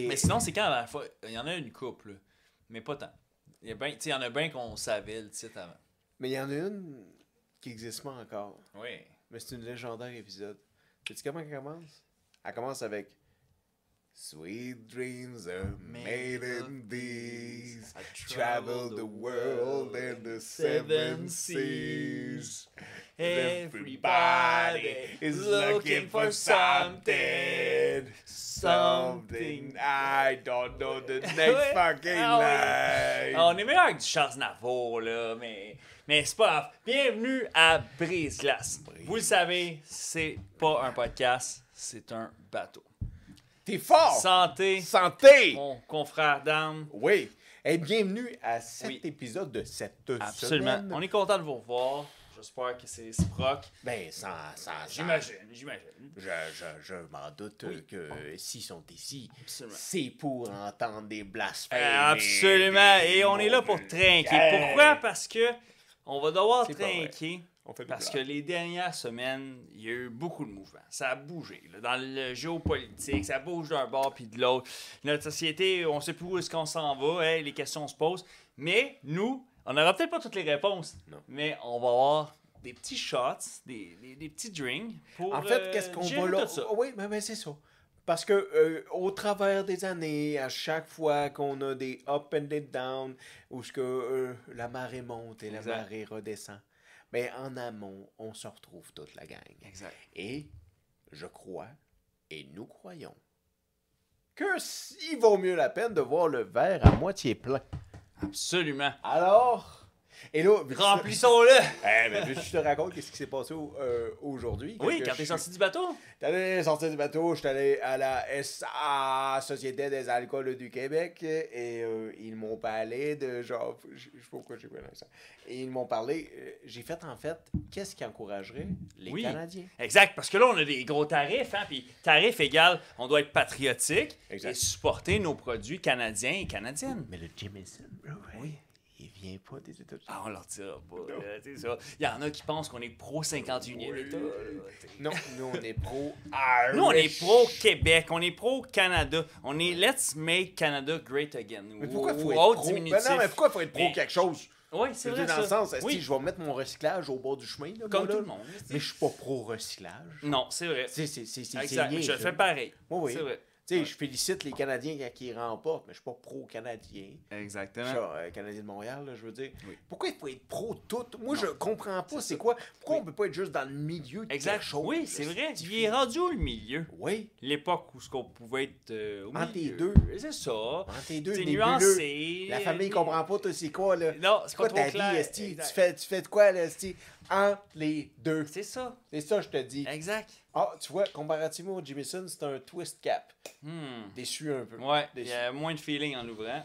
Mais sinon, c'est quand à la fois. Il y en a une couple, là, mais pas tant. Il y en a bien qu'on savait le titre avant. Mais il y en a une qui n'existe pas encore. Oui. Mais c'est une légendaire épisode. Sais-tu comment elle commence? Elle commence avec Sweet dreams are made in these. Travel the world and the seven seas. Everybody is looking for something. Something I don't know the next fucking line. On est meilleur que du Charles Navo, là, mais c'est pas grave. Bienvenue à Brise-Glace. Vous le savez, c'est pas un podcast, c'est un bateau. T'es fort! Santé, Santé! mon confrère d'âme. Oui. Et bienvenue à cet épisode de cette Absolument. semaine. On est content de vous revoir. J'espère que c'est réciproque. Ben, J'imagine. Je m'en doute que s'ils sont ici, Absolument. c'est pour entendre des blasphèmes. Absolument. des Et on est là pour mots trinquer. vulgaires. Pourquoi? Parce que on va devoir C'est pas vrai. trinquer. On fait des Parce que blagues. les dernières semaines, il y a eu beaucoup de mouvements. Ça a bougé. Là, dans le géopolitique, ça bouge d'un bord puis de l'autre. Notre société, on ne sait plus où est-ce qu'on s'en va. Hein, les questions se posent. Mais nous, on n'aura peut-être pas toutes les réponses. Non. Mais on va avoir des petits shots, des petits drinks pour En fait, qu'est-ce qu'on gérer va là? tout ça. Oui, mais c'est ça. Parce que au travers des années, à chaque fois qu'on a des up and des down, où ce que la marée monte et la Exact. marée redescend, mais en amont, on se retrouve toute la gang. Exact. Et je crois, et nous croyons, que il vaut mieux la peine de voir le verre à moitié plein. Absolument. Alors, et là, Remplissons-le. Mais veux-tu que je te raconte qu'est-ce qui s'est passé aujourd'hui? Oui, Que quand je t'es suis- sorti du bateau. J'étais sorti du bateau, j'étais allé à la SA, Société des alcools du Québec, et ils m'ont parlé de genre, je sais pas pourquoi j'ai connu ça. Et ils m'ont parlé, j'ai fait en fait, qu'est-ce qui encouragerait les Oui. Canadiens? Exact, parce que là, on a des gros tarifs, hein, puis tarif égal, on doit être patriotique Exact. et supporter nos produits canadiens et canadiennes. Mais le Jameson, bro, Oui. il vient pas des États-Unis. Ah, on leur dira pas. là, tu sais ça. Il y en a qui pensent qu'on est pro 51e État. là, tu sais. Non, nous on est pro Nous, on est pro Québec, on est pro Canada. On est Let's Make Canada Great Again. Mais pourquoi faut Ou être autre pro? diminutif. Ben non, mais pourquoi faut être pro Mais- quelque chose? Oui, c'est Je veux vrai. dire, dans le ça. sens, oui. je vais mettre mon recyclage au bord du chemin. Là, Comme moi, tout là. le monde. Mais je suis pas pro-recyclage. Non, c'est vrai. C'est Exact. lié, Je ça. fais pareil. Oui, oui. C'est vrai. Tu sais, je félicite les Canadiens quand ils remportent, mais je suis pas pro-canadien. Exactement. Genre, Canadien de Montréal, là, je veux dire. Oui. Pourquoi il faut être pro tout? Moi, je comprends pas. C'est quoi? Pourquoi on peut pas être juste dans le milieu de Exact. quelque chose? Oui, c'est vrai. Il est rendu où le milieu? Oui. L'époque où ce qu'on pouvait être au Entre les milieu. deux. C'est ça. Entre les deux, C'est nébuleux. nuancé. La famille comprend pas, toi, c'est quoi, là? Non, c'est C'est quoi pas ta trop vie, clair. esti? Exact. Tu fais de quoi, là, esti? Entre les deux. C'est ça. C'est ça, je te dis. Exact. Ah, tu vois, comparativement au Jameson, c'est un twist cap. Déçu un peu. Ouais, il y Déçu. a moins de feeling en ouvrant.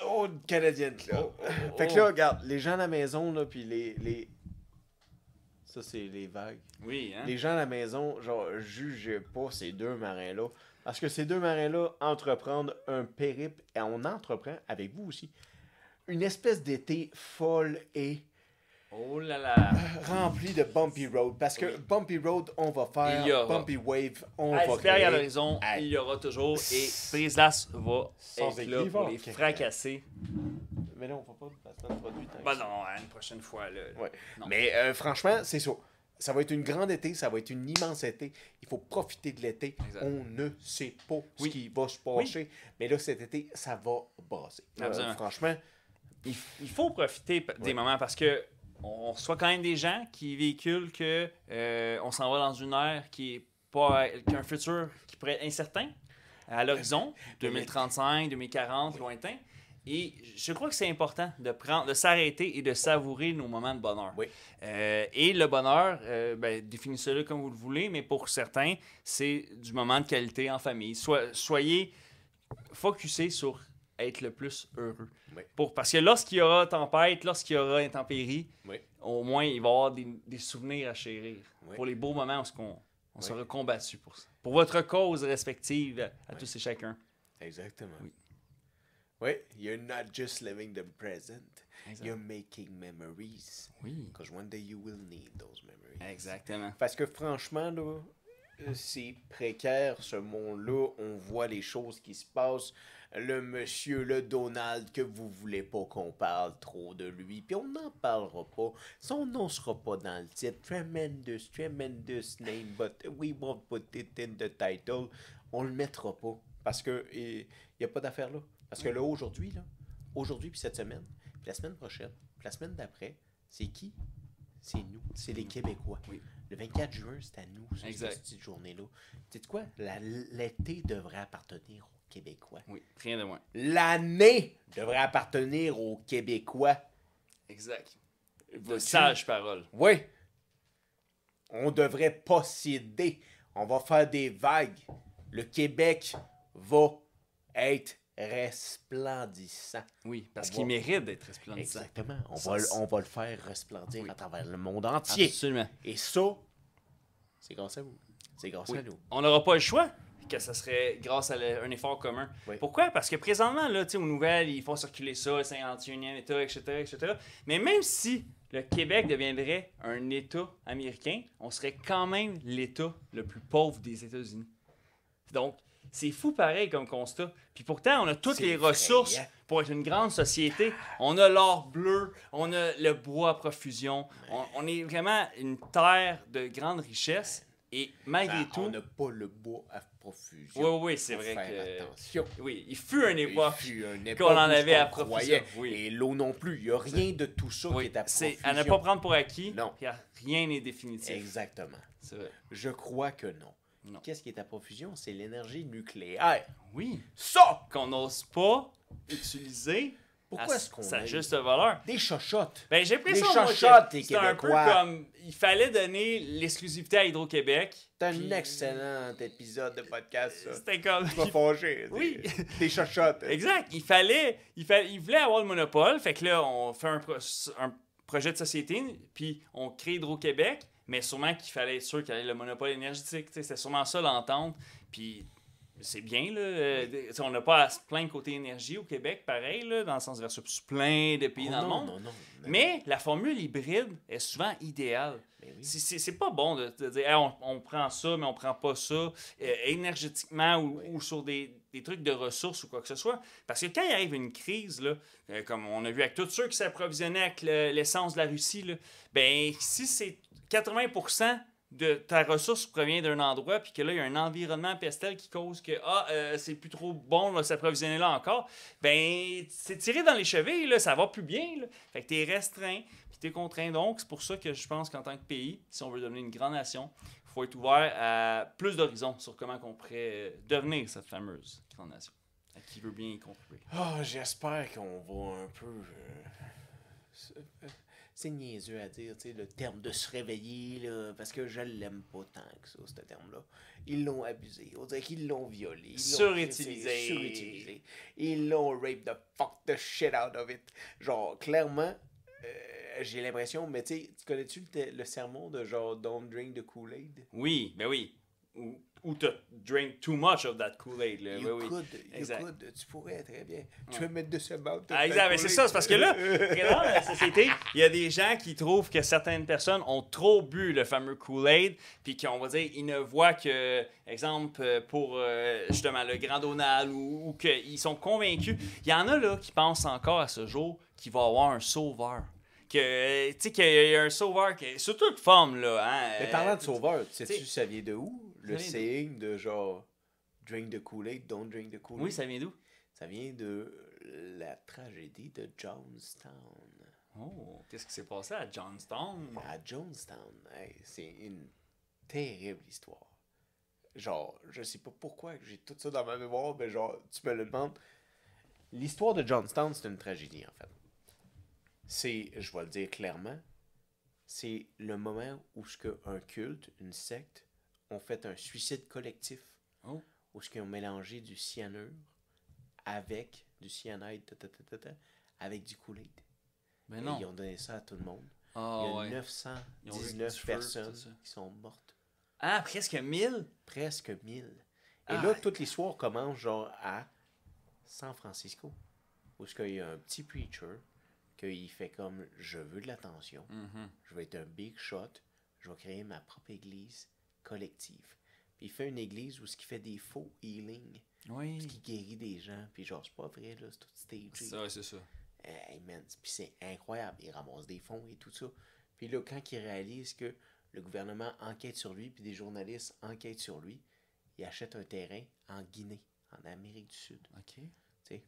Oh, Canadienne Club. Fait que là, regarde, les gens à la maison, là, puis les... Ça, c'est les vagues. Oui, hein? Les gens à la maison, genre, jugez pas ces deux marins-là. Parce que ces deux marins-là entreprennent un périple, et on entreprend, avec vous aussi, une espèce d'été folle et Oh là là. remplie de bumpy road. Parce que bumpy road, on va Il y aura. faire. Bumpy wave, on va Iceberg créer. à l'horizon, Hey. il y aura toujours. Et Brise-Glace va Sans être là pour équivoque. les fracasser. Mais là, on va pas le placement de produit. tant Ben que ça. non, hein, une prochaine fois. Là. Ouais. Non. Mais franchement, c'est ça. Ça va être une grande été, ça va être une immense été. Il faut profiter de l'été. Exact. On ne sait pas Oui. ce qui va se passer. Mais là, cet été, ça va brasser. Absolument. Franchement, Il faut profiter des moments parce que on reçoit quand même des gens qui véhiculent que on s'en va dans une ère qui est pas qu'un futur qui pourrait être incertain à l'horizon 2035, 2040, lointain. Et je crois que c'est important de s'arrêter et de savourer nos moments de bonheur. Oui. Et le bonheur, définissez-le comme vous le voulez, mais pour certains, c'est du moment de qualité en famille. Soyez focusés sur être le plus heureux. Oui. Parce que lorsqu'il y aura tempête, lorsqu'il y aura intempérie, Oui. au moins il va y avoir des souvenirs à chérir. Oui. Pour les beaux moments où on Oui. sera combattu pour ça. Pour votre cause respective à tous et chacun. exactement. Oui. Oui, you're not just living the present. Exact. You're making memories. Oui. Because one day you will need those memories. Exactement. Parce que franchement, là, c'est précaire, ce monde-là. On voit les choses qui se passent. Le monsieur, le Donald, que vous voulez pas qu'on parle trop de lui. Puis on n'en parlera pas. Son nom sera pas dans le titre. Tremendous name, but we won't put it in the title. On le mettra pas. Parce que il n'y a pas d'affaire là. Parce que là, aujourd'hui, puis cette semaine, puis la semaine prochaine, puis la semaine d'après, c'est qui? C'est nous. C'est les Québécois. Oui. Le 24 juin, c'est à nous, cette petite journée-là. Tu sais quoi? L'été devrait appartenir aux Québécois. Oui, rien de moins. L'année devrait appartenir aux Québécois. Exact. Sage parole. Oui. On devrait posséder. On va faire des vagues. Le Québec va être resplendissant. Oui, parce qu'il mérite d'être resplendissant. Exactement. On va le faire resplendir à travers le monde entier. Absolument. Et ça, c'est grâce à vous. C'est grâce à nous. On n'aura pas le choix que ça serait grâce à un effort commun. Oui. Pourquoi? Parce que présentement, là, aux nouvelles, ils font circuler ça, le 51e État, etc., etc. Mais même si le Québec deviendrait un État américain, on serait quand même l'État le plus pauvre des États-Unis. Donc, c'est fou pareil comme constat. Puis pourtant, on a toutes les ressources pour être une grande société. On a l'or bleu, on a le bois à profusion. On est vraiment une terre de grande richesse. Et malgré tout... On n'a pas le bois à profusion. Oui, c'est vrai que... Attention. Oui, il fut une époque qu'on en avait à profusion. Oui. Et l'eau non plus. Il n'y a rien de tout ça qui est à profusion. À ne pas prendre pour acquis. Non. Rien n'est définitif. Exactement. C'est vrai. Je crois que non. Non. Qu'est-ce qui est à profusion? C'est l'énergie nucléaire. Oui. Ça! Qu'on n'ose pas utiliser Pourquoi est-ce qu'on sa a juste valeur. des chochottes? Ben, j'ai l'impression les c'est un peu Québécois. comme... Il fallait donner l'exclusivité à Hydro-Québec. C'est un excellent épisode de podcast, ça. C'était comme... Tu vas fâcher. Oui. Des chochottes. Exact. Il voulait avoir le monopole. Fait que là, on fait un projet de société, puis on crée Hydro-Québec. Mais sûrement qu'il fallait être sûr qu'il y avait le monopole énergétique. C'était sûrement ça l'entente. Puis c'est bien, là. On n'a pas à se plaindre côté énergie au Québec, pareil, là, dans le sens versus plein de pays dans le monde. Non. Mais la formule hybride est souvent idéale. Oui. C'est pas bon de dire hey, on prend ça, mais on prend pas ça énergétiquement ou sur des trucs de ressources ou quoi que ce soit. Parce que quand il arrive une crise, là, comme on a vu avec tous ceux qui s'approvisionnaient avec l'essence de la Russie, là, ben si c'est 80% de ta ressource provient d'un endroit, puis que là, il y a un environnement pestel qui cause que c'est plus trop bon de s'approvisionner là encore, ben c'est tiré dans les chevilles, là, ça va plus bien. Là. Fait que t'es restreint, puis t'es contraint. Donc, c'est pour ça que je pense qu'en tant que pays, si on veut devenir une grande nation, il faut être ouvert à plus d'horizons sur comment on pourrait devenir cette fameuse grande nation. À qui veut bien y contribuer. J'espère qu'on va un peu... C'est niaiseux à dire, tu sais, le terme de se réveiller, là, parce que je l'aime pas tant que ça, ce terme-là. Ils l'ont abusé, on dirait qu'ils l'ont violé. Surutilisé. Ils l'ont rape the fuck the shit out of it. Genre, clairement, j'ai l'impression, mais tu sais, tu connais-tu le sermon de genre Don't drink the Kool-Aid? Oui, ben oui. Ou to drink too much of that Kool-Aid. Là. You could, tu pourrais très bien. Tu veux mettre de ce bord. Exact, mais c'est ça, c'est parce que là, dans la société, il y a des gens qui trouvent que certaines personnes ont trop bu le fameux Kool-Aid, puis qu'on va dire, ils ne voient que, exemple, pour justement le Grand Donald, ou qu'ils sont convaincus. Il y en a là qui pensent encore à ce jour qu'il va y avoir un sauveur. Que, tu sais, qu'il y a un sauveur, sous toute forme, là. Hein, mais parlant de sauveur, sais-tu ça vient de où? Le saying de genre drink the Kool-Aid, don't drink the Kool-Aid. Oui, ça vient d'où? Ça vient de la tragédie de Jonestown. Oh, qu'est-ce qui s'est passé à Jonestown? À Jonestown, c'est une terrible histoire. Genre, je sais pas pourquoi j'ai tout ça dans ma mémoire, mais genre, tu me le demandes. L'histoire de Jonestown, c'est une tragédie, en fait. C'est, je vais le dire clairement, c'est le moment où un culte, une secte, ont fait un suicide collectif. Oh. Où ils ont mélangé du cyanure avec du cyanide, avec du Kool-Aid. Mais non. Ils ont donné ça à tout le monde. Oh, il y a 919 personnes qui sont mortes. Ah, presque 1000? Presque 1000. Et là, toute l'histoire commence genre à San Francisco. Où il y a un petit preacher qu'il fait comme je veux de l'attention. Je vais être un big shot. Je vais créer ma propre église collective. Puis il fait une église où il fait des faux healings. Oui. Parce qu'il guérit des gens. Puis genre, c'est pas vrai, là, c'est tout stagé. Ouais, c'est ça. Hey man, puis c'est incroyable. Il ramasse des fonds et tout ça. Puis là, quand il réalise que le gouvernement enquête sur lui, puis des journalistes enquêtent sur lui, il achète un terrain en Guinée, en Amérique du Sud. OK. T'sais,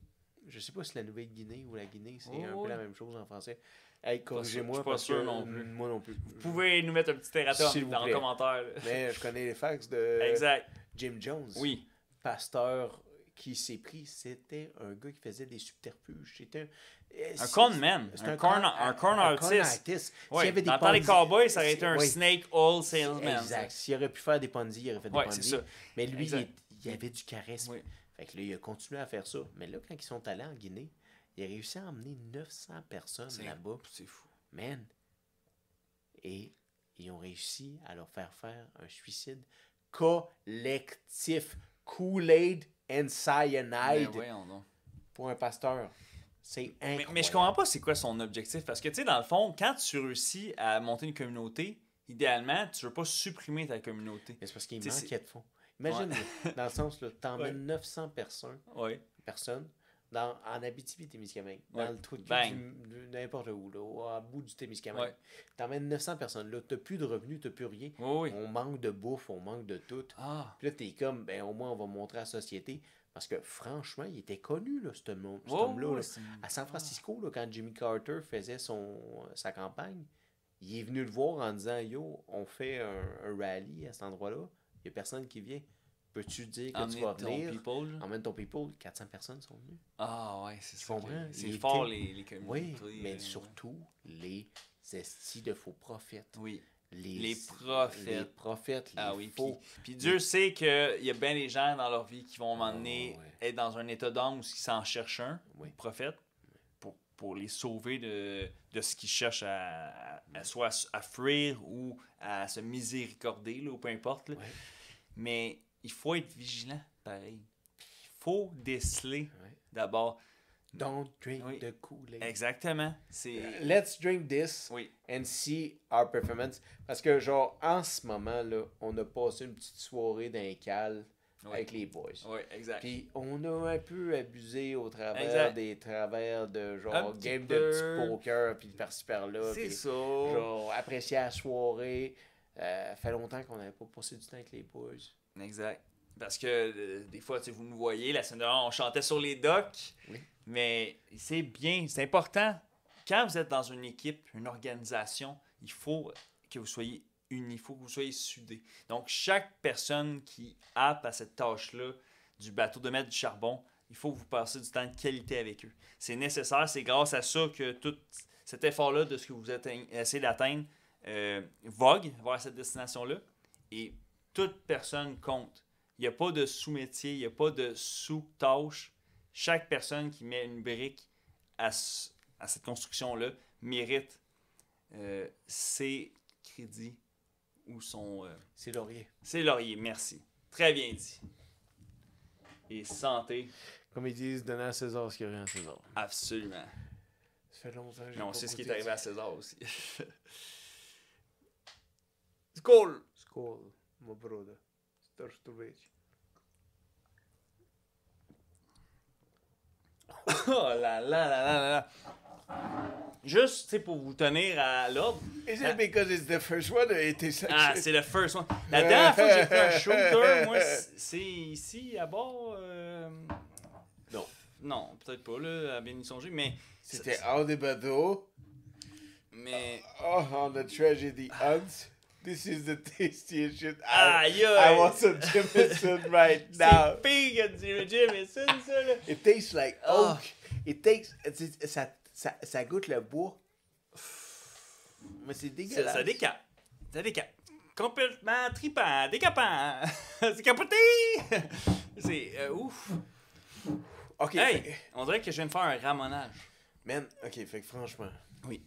je sais pas si la Nouvelle-Guinée ou la Guinée, c'est Oh, un oui. peu la même chose en français. Hey, Je corrigez-moi suis pas parce sûr que non plus. moi non plus. Vous pouvez nous mettre un petit S'il erratum vous dans plaît. les commentaires. là. Mais je connais les facts de Exact. Jim Jones. Oui. Pasteur qui s'est pris, c'était un gars qui faisait des subterfuges. C'était Un con man. c'est Un con artiste. S'il Oui. y avait des Dans le temps des Ponzi- cowboys, ça aurait été un oui. snake oil salesman. Exact. S'il aurait pu faire des Ponzi, il aurait fait des Ouais, Ponzi. c'est ça. Mais lui, Exact. il avait du charisme. Oui. Fait que là, il a continué à faire ça. Mais là, quand ils sont allés en Guinée, il a réussi à emmener 900 personnes là-bas. C'est fou. Man. Et ils ont réussi à leur faire un suicide collectif. Kool-Aid and Mais Cyanide voyons donc. pour un pasteur. C'est incroyable. Mais je comprends pas c'est quoi son objectif. Parce que, tu sais, dans le fond, quand tu réussis à monter une communauté, idéalement, tu veux pas supprimer ta communauté. Mais c'est parce qu'il T'sais, manquait de fonds. Imagine, dans le sens, là, t'emmènes Ouais. 900 personnes Oui. en Abitibi-Témiscamingue, Ouais. dans le trou de Bang. cul de n'importe où, là, au bout du Témiscamingue. Ouais. T'emmènes 900 personnes là, t'as plus de revenus, t'as plus rien. Oui, oui. On manque de bouffe, on manque de tout. Ah. Puis là, t'es comme, ben au moins on va montrer à la société. Parce que franchement, il était connu, là, cet Ouais, homme-là. ouais, là. c'est- À San Francisco, là, quand Jimmy Carter faisait sa campagne, il est venu le voir en disant, yo, on fait un rallye à cet endroit-là, il n'y a personne qui vient. Peux-tu dire que Emmener tu vas ton venir? people, là. Emmène ton people. 400 personnes sont venues. Ah ouais, c'est Tu ça. comprends? C'est Il fort était- les communautés. Oui, mais surtout les estis de faux prophètes. Oui. Les Les prophètes. Les prophètes, les Ah oui, faux. puis Dieu sait qu'il y a bien des gens dans leur vie qui vont m'emmener ouais. être dans un état d'âme où ils s'en cherchent un, Oui. prophète, pour les sauver de ce qu'ils cherchent soit à fuir ou à se miséricorder, là, ou peu importe. Là. Ouais. Mais il faut être vigilant, pareil. Il faut déceler Ouais. d'abord. Don't drink Oui. the Kool-Aid. Exactement. C'est... Let's drink this Oui. and see our performance. Parce que, genre, en ce moment, là, on a passé une petite soirée d'un cal Oui. avec les boys. Oui, exact. Puis on a un peu abusé au travers Exact. des travers de Un genre petit game peu. de petit poker, puis par-ci par-là. C'est puis ça. genre apprécier la soirée. Fait longtemps qu'on n'avait pas passé du temps avec les boys. Exact. Parce que des fois, tu sais, vous nous voyez, la semaine dernière, on chantait sur les docks. Oui. Mais c'est bien, c'est important. Quand vous êtes dans une équipe, une organisation, il faut que vous soyez unis, il faut que vous soyez soudés. Donc, chaque personne qui a à cette tâche-là du bateau de mettre du charbon, il faut que vous passiez du temps de qualité avec eux. C'est nécessaire, c'est grâce à ça que tout cet effort-là de ce que vous essayez d'atteindre vogue vers cette destination-là. Et toute personne compte. Il n'y a pas de sous-métier, il n'y a pas de sous-tâche. Chaque personne qui met une brique à cette construction-là mérite ses crédits ou son... C'est laurier. ses lauriers, merci. Très bien dit. Et santé, Comme ils disent, donner à César ce qu'il y a rien à César. absolument. Ça fait longtemps que j'ai Mais on pas sait ce qui est goûté arrivé ça. à César aussi. Skål! Skål, mon brother. Störst och rich. Oh là là là là là. Juste, tu sais, pour vous tenir à l'ordre. Is it because it's the first one or it is Ah, actually... c'est le first one. La dernière fois que j'ai fait un shooter, moi, c'est ici, à bord. Non. Non, peut-être pas, là, à bien y songer, mais. C'était hors des bateaux. Mais. Oh, on the tragedy hunt. This is the tastiest shit. Aïe, I aïe. want some Jameson right now. C'est pire que du Jameson, ça, là. It tastes like Ah. oak. It tastes... Ça goûte le bois. Mais c'est dégueulasse. Ça décape. Ça décape. Complètement tripant, décapant. C'est capoté! C'est ouf. Ok, Hey, fait- on dirait que je viens de faire un ramonage. man, ok, fait que franchement, Oui.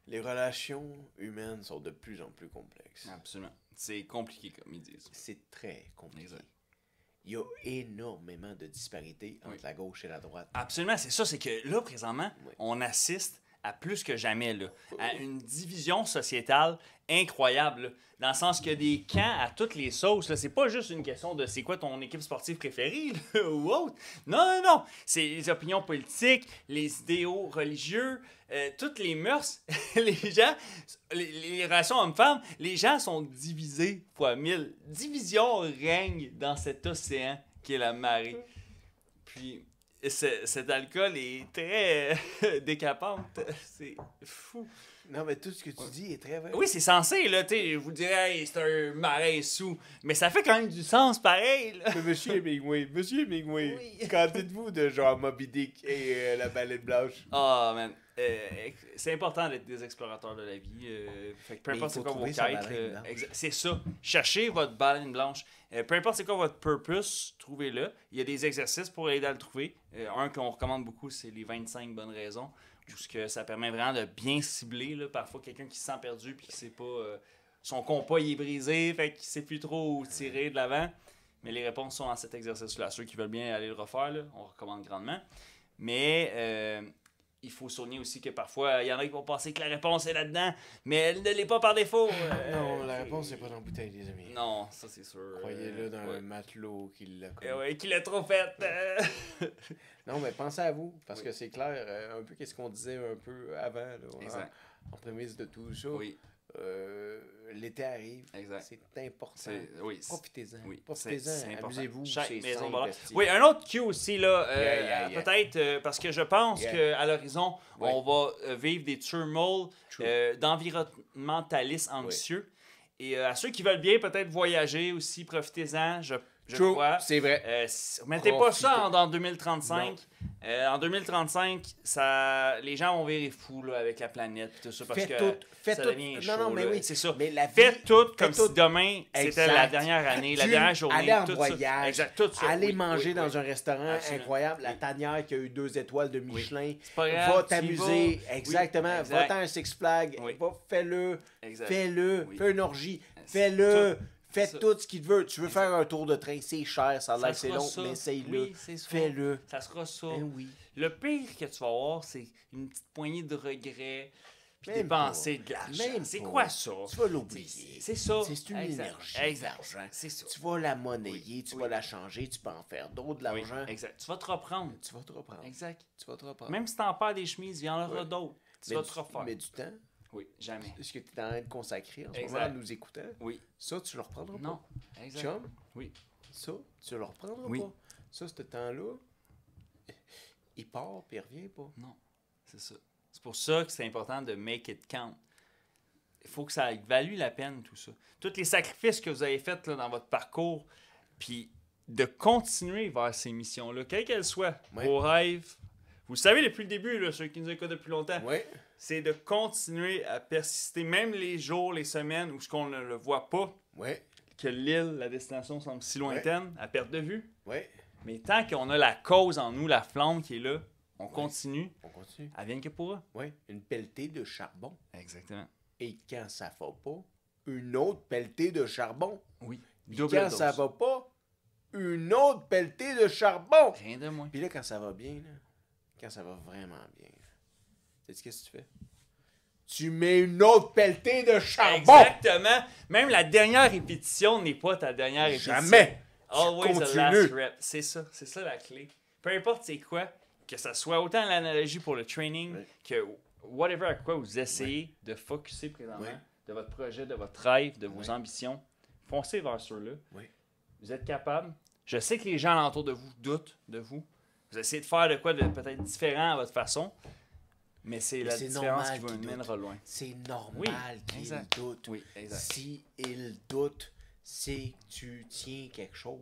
les relations humaines sont de plus en plus complexes. Absolument. C'est compliqué, comme ils disent. C'est très compliqué. Exact. Il y a énormément de disparités entre Oui. la gauche et la droite. Absolument, c'est ça. C'est que là, présentement, Oui. on assiste à plus que jamais, là, à une division sociétale incroyable, là, dans le sens qu'il y a des camps à toutes les sauces. Là. C'est pas juste une question de c'est quoi ton équipe sportive préférée là, ou autre. Non, non, non. C'est les opinions politiques, les idéaux religieux, toutes les mœurs. Les gens, les relations hommes-femmes, les gens sont divisés fois 1000. Division règne dans cet océan qui est la marée. Puis cet alcool est très décapante. C'est fou. Non, mais tout ce que tu dis est très vrai. Oui, c'est censé, là, tu sais, je vous dirais, hey, c'est un marin sous. Mais ça fait quand même du sens pareil, là. Mais Monsieur Hemingway, Oui. qu'en dites-vous de genre Moby Dick et la baleine blanche? Ah, man. C'est important d'être des explorateurs de la vie. Fait que peu Mais importe il faut c'est quoi vos trouver sa quêtes. baleine blanche. C'est ça. Cherchez votre baleine blanche. Peu importe c'est quoi votre purpose, trouvez-le. Il y a des exercices pour aider à le trouver. Un qu'on recommande beaucoup, c'est les 25 bonnes raisons. Parce que ça permet vraiment de bien cibler. Là. Parfois, quelqu'un qui se sent perdu puis qui sait pas... son compas il est brisé, fait qu'il sait plus trop où tirer de l'avant. Mais les réponses sont dans cet exercice-là. Ceux qui veulent bien aller le refaire, là, on recommande grandement. Mais il faut souligner aussi que parfois, il y en a qui vont penser que la réponse est là-dedans, mais elle ne l'est pas par défaut. Non, la réponse n'est pas dans la bouteille, les amis. Non, ça c'est sûr. Croyez-le dans ouais. un matelot qui l'a connu. Ouais, qui l'a trop fait. Non, mais pensez à vous, parce Oui. que c'est clair, un peu qu'est-ce qu'on disait un peu avant, là, Exact. en prémisse de tout ça. Oui, L'été arrive, exact. c'est important. Oui, Profitez-en. oui, Profitez-en, c'est important. amusez-vous. Chaque c'est maison simple, bonheur. esti. Oui, un autre cue aussi, là, Yeah. peut-être, parce que je pense Yeah. qu'à l'horizon, Oui. on va vivre des turmoils True. d'environnementalistes ambitieux. Et à ceux qui veulent bien peut-être voyager aussi, profitez-en, je True, crois. c'est vrai. Mettez pas ça Profitez. en 2035. En 2035, les gens vont virer fous là, avec la planète et tout ça. Parce que Faites ça tout. devient Non, chaud, non, mais là. oui. C'est ça. Mais la vie, Faites tout comme faites si demain, c'était Exact. la dernière année, la dernière journée. Allez en tout voyage. Ça. Exact, tout ça. Allez Oui, manger oui, dans oui. un restaurant Absolument. incroyable. La Oui. tanière qui a eu 2 étoiles de Michelin. C'est pas grave, Va tu y t'amuser. vas. Exactement. Oui, exact. Va-t'en un Six Flags. Oui. Fais-le. Exact. Fais-le. Oui. Fais une orgie. C'est Fais-le. tout. Fais Ça. tout ce qu'il veut. Tu veux faire un tour de train, c'est cher, ça a Ça l'air c'est sera long, ça. mais essaye-le. Oui, c'est ça. Fais-le. Ça sera ça. Ben oui. Le pire que tu vas avoir, c'est une petite poignée de regrets, puis Même dépenser de l'argent. Même C'est pas. quoi ça? Tu vas l'oublier. C'est ça. C'est une Exact. énergie, Exact. l'argent. C'est ça. Tu vas la monnayer, tu Oui. vas la changer, tu peux en faire d'autres de Oui, l'argent. exact. Tu vas te reprendre. Tu vas te reprendre. Exact. Tu vas te reprendre. Même si t'en perds des chemises, il y en aura Ouais. d'autres. Tu mais vas du, te refaire. mais du temps, Oui, jamais. ce que tu es en train de consacrer en ce Exact. moment en nous écoutant, Oui. ça, tu le reprendras Non. pas. Exact. Chum, Oui. ça, tu le reprendras Oui. pas. Ça, ce temps-là, il part puis il revient pas. Non. C'est ça. C'est pour ça que c'est important de make it count. Il faut que ça value la peine, tout ça. Tous les sacrifices que vous avez faits là, dans votre parcours, puis de continuer vers ces missions-là, quelles qu'elles soient, Ouais. vos rêves. Vous le savez depuis le début, là, ceux qui nous écoutent depuis longtemps, Oui. c'est de continuer à persister, même les jours, les semaines où ce qu'on ne le voit pas, Oui. que l'île, la destination semble si lointaine, à perte de vue. Oui. Mais tant qu'on a la cause en nous, la flamme qui est là, on continue, On continue. advienne que pourra. Oui. Une pelletée de charbon. Exactement. Et quand ça va pas, une autre pelletée de charbon. Oui. Puis Double quand dose. ça va pas, une autre pelletée de charbon. Rien de moins. Puis là, quand ça va bien, là, quand ça va vraiment bien, sais-tu qu'est-ce que tu fais? Tu mets une autre pelletée de charbon. Exactement. Même la dernière répétition n'est pas ta dernière répétition. Jamais. Always the continues. last rep. C'est ça. C'est ça la clé. Peu importe c'est quoi, que ça soit autant l'analogie pour le training Ouais. que whatever à quoi vous essayez de focusser présentement, Ouais. de votre projet, de votre rêve, de vos Ouais. ambitions, foncez vers ceux-là. Oui. Vous êtes capable. Je sais que les gens alentour de vous doutent de vous. Vous essayez de faire de quoi de peut-être différent à votre façon, mais c'est Mais la c'est différence normal qui vous qu'ils mènera loin. C'est normal Oui, qu'il exact. doute. Oui, exact. Si il doute, c'est que tu tiens quelque chose.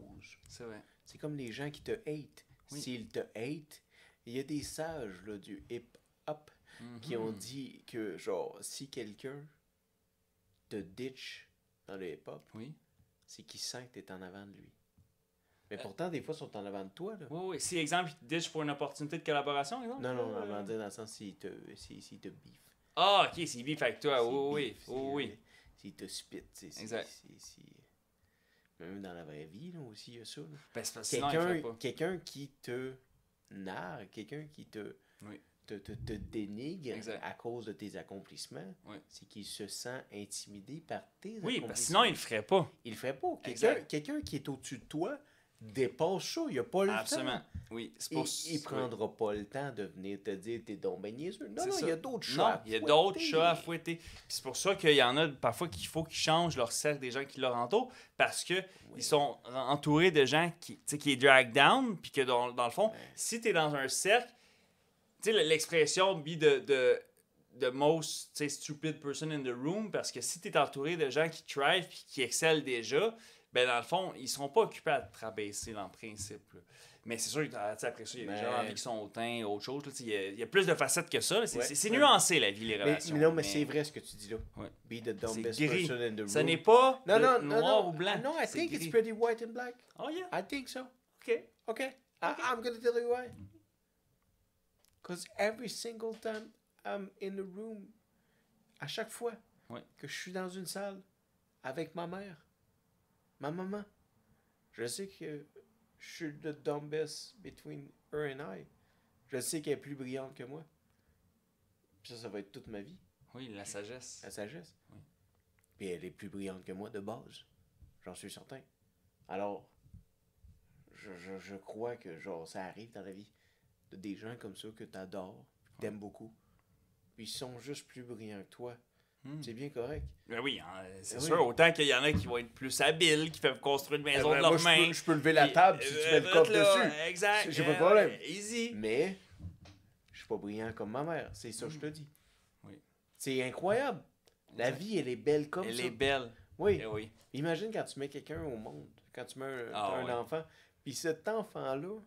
C'est vrai. C'est comme les gens qui te hate. Oui. S'ils te hate, il y a des sages là, du hip-hop qui ont dit que, genre, si quelqu'un te ditch dans le hip-hop, Oui. c'est qu'il sent que t'es en avant de lui. Mais pourtant, des fois, ils sont en avant de toi, là. Oui, oui. Si, exemple, il te ditch pour une opportunité de collaboration, exemple? Non, non, on va dire dans le sens s'il te beef. Ah, ok, c'est beef avec toi. S'il Oui, oui, beef, oui. Oui. S'il te spit, tu sais. Exact. Même dans la vraie vie, là, aussi, il y a ça. Là. Ben, c'est parce que sinon, il ferait pas. Quelqu'un qui te nargue, quelqu'un qui te te dénigre Exact. à cause de tes accomplissements, Oui. c'est qu'il se sent intimidé par tes Oui, accomplissements. parce que sinon, il le ferait pas. Il le ferait pas. Exact. Quelqu'un qui est au-dessus de toi dépasse ça. Il n'a pas le Absolument. temps. Oui, c'est Il pour ne prendra pas le temps de venir te dire t'es donc ben niaiseux. Non, C'est non, ça. il y a d'autres chats. Non, à il y a fouetter. d'autres chats à fouetter. Puis c'est pour ça qu'il y en a parfois qu'il faut qu'ils changent leur cercle des gens qui leur entourent parce que ils sont entourés de gens qui drag down. Puis que dans le fond, si tu es dans un cercle, tu sais, l'expression be the most stupid person in the room, parce que si tu es entouré de gens qui thrive puis qui excellent déjà, ben dans le fond, ils seront pas occupés à te rabaisser dans le principe. Là. Mais c'est sûr, après ça, il y a des gens dans la vie qui sont hautains, autre chose. Il y a plus de facettes que ça. C'est nuancé, la vie, les relations. Mais non, mais c'est vrai ce que tu dis là. Ouais. Be the dumbest C'est gris. person in the room. Ce n'est pas non, noir ou blanc. No, I c'est think gris. it's pretty white and black. Oh yeah, I think so. OK. Okay. I'm going to tell you why. Because every single time I'm in the room, à chaque fois que je suis dans une salle avec ma mère, ma maman, je sais que je suis the dumbest between her and I. Je sais qu'elle est plus brillante que moi. Puis ça va être toute ma vie. Oui, la sagesse. La sagesse. Oui. Puis elle est plus brillante que moi de base. J'en suis certain. Alors, je crois que genre ça arrive dans la vie de des gens comme ça que t'adores, que t'aimes beaucoup. Puis ils sont juste plus brillants que toi. C'est bien correct. Ben oui, hein, c'est sûr. Autant qu'il y en a qui vont être plus habiles, qui peuvent construire une maison de leurs mains. Je peux lever la table si tu mets le corps dessus. Exact. J'ai pas de problème. Easy. Mais je suis pas brillant comme ma mère. C'est ça que je te dis. Oui. C'est incroyable. La vie, elle est belle comme ça. Elle est belle. Oui. Eh oui. Imagine quand tu mets quelqu'un au monde, quand tu mets un ouais. enfant, puis cet enfant-là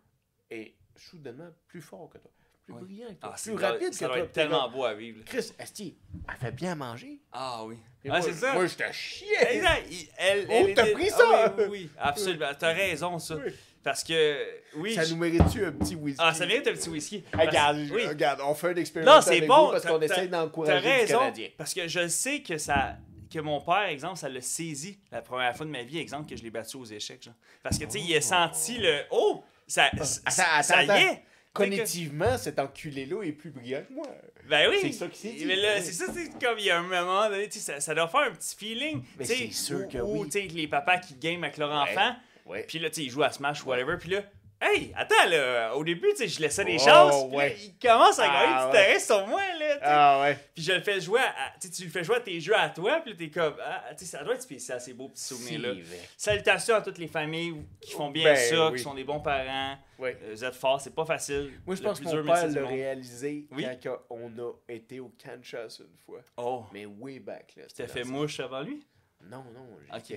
est soudainement plus fort que toi, plus brillant que toi, plus rapide que toi. Ça doit être tellement beau à vivre. Là. Chris, Esti, elle fait bien manger. Ah oui. Et Ah, moi, c'est ça. Moi, je te chiais. Exact. T'as pris ça? Ah, oui, absolument. T'as raison, ça. Oui. Parce que, oui. Ça nous mérite-tu un petit whisky? Ah, ça mérite un petit whisky. Regarde, on fait un expérience Non, c'est avec bon. vous parce qu'on essaie d'encourager T'as le raison. Canadien. Parce que je sais que mon père, exemple, ça l'a saisi la première fois de ma vie, exemple, que je l'ai battu aux échecs. Genre. Parce que, tu sais, il a senti le. Oh! Ça y est! Cognitivement, cet enculé-là est plus brillant que moi. Ben oui! C'est ça qui s'est dit. Mais là, c'est ça, c'est comme il y a un moment donné, tu sais, ça doit faire un petit feeling. Mais tu sais, c'est sûr que ou, oui. tu sais, les papas qui game avec leur enfant, Ouais. puis là, tu sais, ils jouent à Smash ou whatever, puis là, hey, attends, là, au début, tu sais, je laissais des chances, puis là, il commence à gagner du terrain sur moi, là, tu sais. Ah ouais. Puis je le fais jouer tu le fais jouer à tes jeux à toi, puis là, t'es comme, tu sais, ça doit être spécial, ces beaux petits souvenirs-là. Salutations à toutes les familles qui font bien ça, qui sont des bons parents. Ouais. Vous êtes forts, c'est pas facile. Moi, je Le pense que plus mon dur père métier du l'a monde. réalisé Oui. quand on a été au Kansas une fois. Oh, Mais way back, là. t'as fait mouche avant lui? Non, Ok.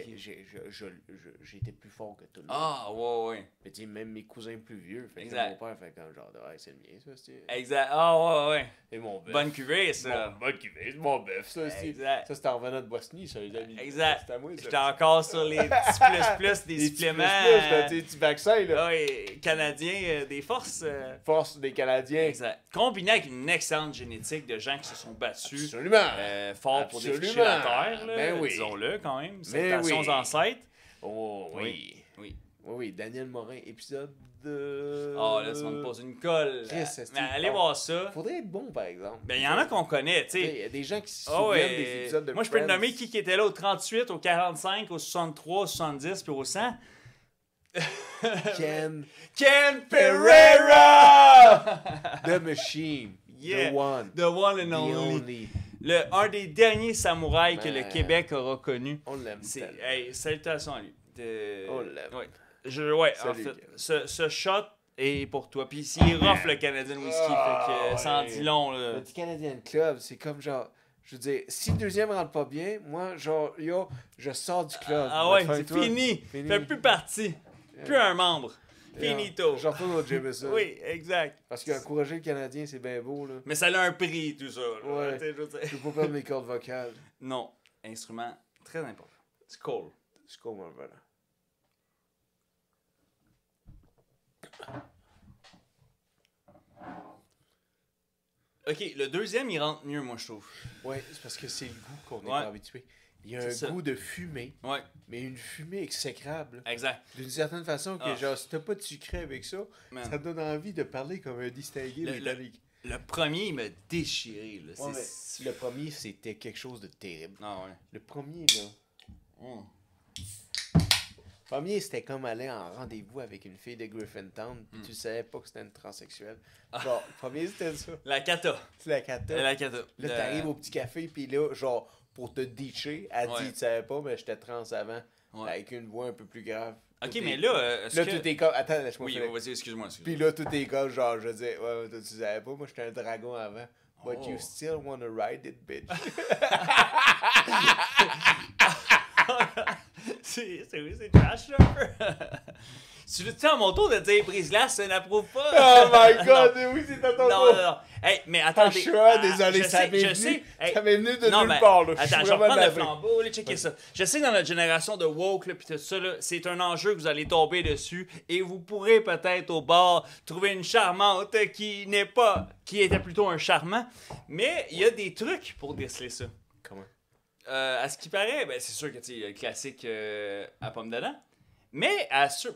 j'étais plus fort que tout le monde. Ah, ouais. Mais tu sais, même mes cousins plus vieux, fait que Exact. mon père fait comme genre, ouais, c'est le mien, ça, c'est... Exact. Ah, ouais. Et mon bœuf. Bonne cuvée, ça. Bonne cuvée, c'est mon bœuf, ça, c'est... Exact. Ça, c'était en revenant de Bosnie, ça, les amis. Exact. C'était à moi, ça. J'étais encore sur les petits plus des Les petits suppléments. plus, là, tu sais, les petits vaccins, là. Ouais, canadiens, des forces. Force des Canadiens. Exact. Combiné avec une excellente génétique de gens qui se sont battus Absolument. fort pour Absolument. défricher la terre, là, Ben oui. disons-le quand même. Mais Salutations oui. aux ancêtres. Oh, oui. Oui. Daniel Morin, épisode Oh, là, tu vas me poser une colle. Chris, est-ce Mais que- allez voir ça. Faudrait être bon, par exemple. Ben, il y en a qu'on connaît, tu Il sais. y a des gens qui se Ah souviennent ouais. des épisodes de Moi, je peux te Friends. nommer qui était là au 38, au 45, au 63, au 70, puis au 100. Ken Ken Pereira! The Machine. Yeah. The One. The one and The only. Only. Un des derniers samouraïs que le Man. Québec aura connu. On l'aime C'est, tellement. hey, salutations à lui. On l'aime. Ouais. En Salut, fait, Ken. ce shot est pour toi. Puis s'il est rough, le Canadian Whisky, fait que ça en ouais. dit long. Là. Le Canadian Club, c'est comme genre... Je veux dire, si le deuxième rentre pas bien, moi, genre, je sors du club. Ah ouais, Enfin, c'est toi, fini. Fini. Fait plus partie. Plus un membre. Finito. Je retourne au Jameson. Oui, exact. Parce qu'encourager le Canadien, c'est bien beau, là. Mais ça a un prix, tout ça. là. Ouais. Tu sais, je veux dire. Je peux pas perdre mes cordes vocales. Non, instrument très important. C'est cool. C'est comme un voilà. Ok, le deuxième, il rentre mieux, moi, je trouve. Ouais, c'est parce que c'est le goût qu'on n'est Ouais. pas habitué. Il y a C'est un ça. goût de fumée, Ouais, mais une fumée exécrable. exact. D'une certaine façon, que Ah. genre, si t'as pas de sucré avec ça, Man. ça te donne envie de parler comme un distingué Le- britannique. Le premier, il m'a déchiré. Là. Ouais, mais le premier, c'était quelque chose de terrible. Ah ouais. Le premier, là... Le premier, c'était comme aller en rendez-vous avec une fille de Griffintown, puis tu savais pas que c'était une transsexuelle. Genre, le premier, c'était ça. La kata. C'est la cata. La kata. Là, t'arrives au petit café, puis là, genre, pour te ditcher, elle dit, tu savais pas, mais j'étais trans avant, avec une voix un peu plus grave. Ok, mais là, là, tout est comme... Attends, laisse-moi Oui, finir. vas-y, excuse-moi. Puis là, tout est comme, genre, je dis, ouais, toi, tu savais pas, moi, j'étais un dragon avant. But you still wanna ride it, bitch. c'est trash, là, un peu. Tu le tiens à mon tour de dire brise-glace, ça n'approuve pas. Oh my god, oui, c'est à ton tour. Non. Hey, mais attendez. Désolé, ça m'est venu. Ça m'est venu de nulle mais, part, là. Attends, je vais reprendre le flambeau, là, checker ça. Je sais que dans notre génération de woke, là, pis tout ça, là, c'est un enjeu que vous allez tomber dessus et vous pourrez peut-être au bar trouver une charmante qui était plutôt un charmant. Mais il y a des trucs pour déceler ça. Comment? À ce qui paraît, ben, c'est sûr que tu sais, le classique à pomme dedans. Mais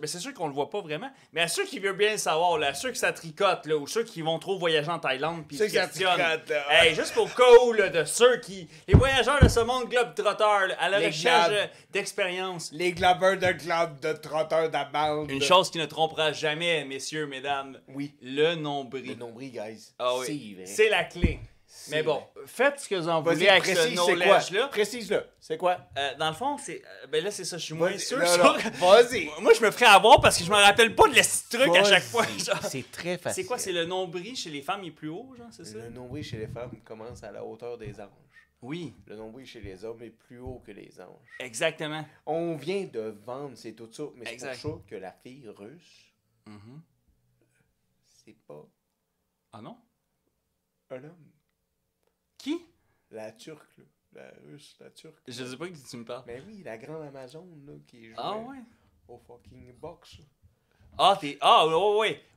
c'est sûr qu'on le voit pas vraiment. Mais à ceux qui veulent bien le savoir, là, à ceux que ça tricote, là, ou ceux qui vont trop voyager en Thaïlande, puis qui questionnent. Hey, juste au cas où, là, de ceux qui. Les voyageurs de ce monde globe-trotteur, là, à la recherche d'expérience. Les globeurs de globe de trotteurs d'amande. Une chose qui ne trompera jamais, messieurs, mesdames. Oui. Le nombril. Le nombril, guys. Ah oui. C'est vrai. C'est la clé. Mais bon, faites ce que vous en voulez avec ce knowledge-là. Précise-le. C'est quoi? Dans le fond, c'est. Ben là, c'est ça, je suis moins sûr. Vas-y. Moi, je me ferais avoir parce que je me rappelle pas de les trucs à chaque fois. C'est très facile. C'est quoi? C'est le nombril chez les femmes, il est plus haut, genre, c'est ça? Le nombril chez les femmes commence à la hauteur des anges. Oui. Le nombril chez les hommes est plus haut que les anges. Exactement. On vient de vendre, c'est tout ça. Mais c'est pour ça que la fille russe, c'est pas... Ah non? Un homme. Qui? La turque, là. La russe, la turque. Je sais pas qui tu me parles. Ben oui, la grande Amazone, là, qui joue au fucking box.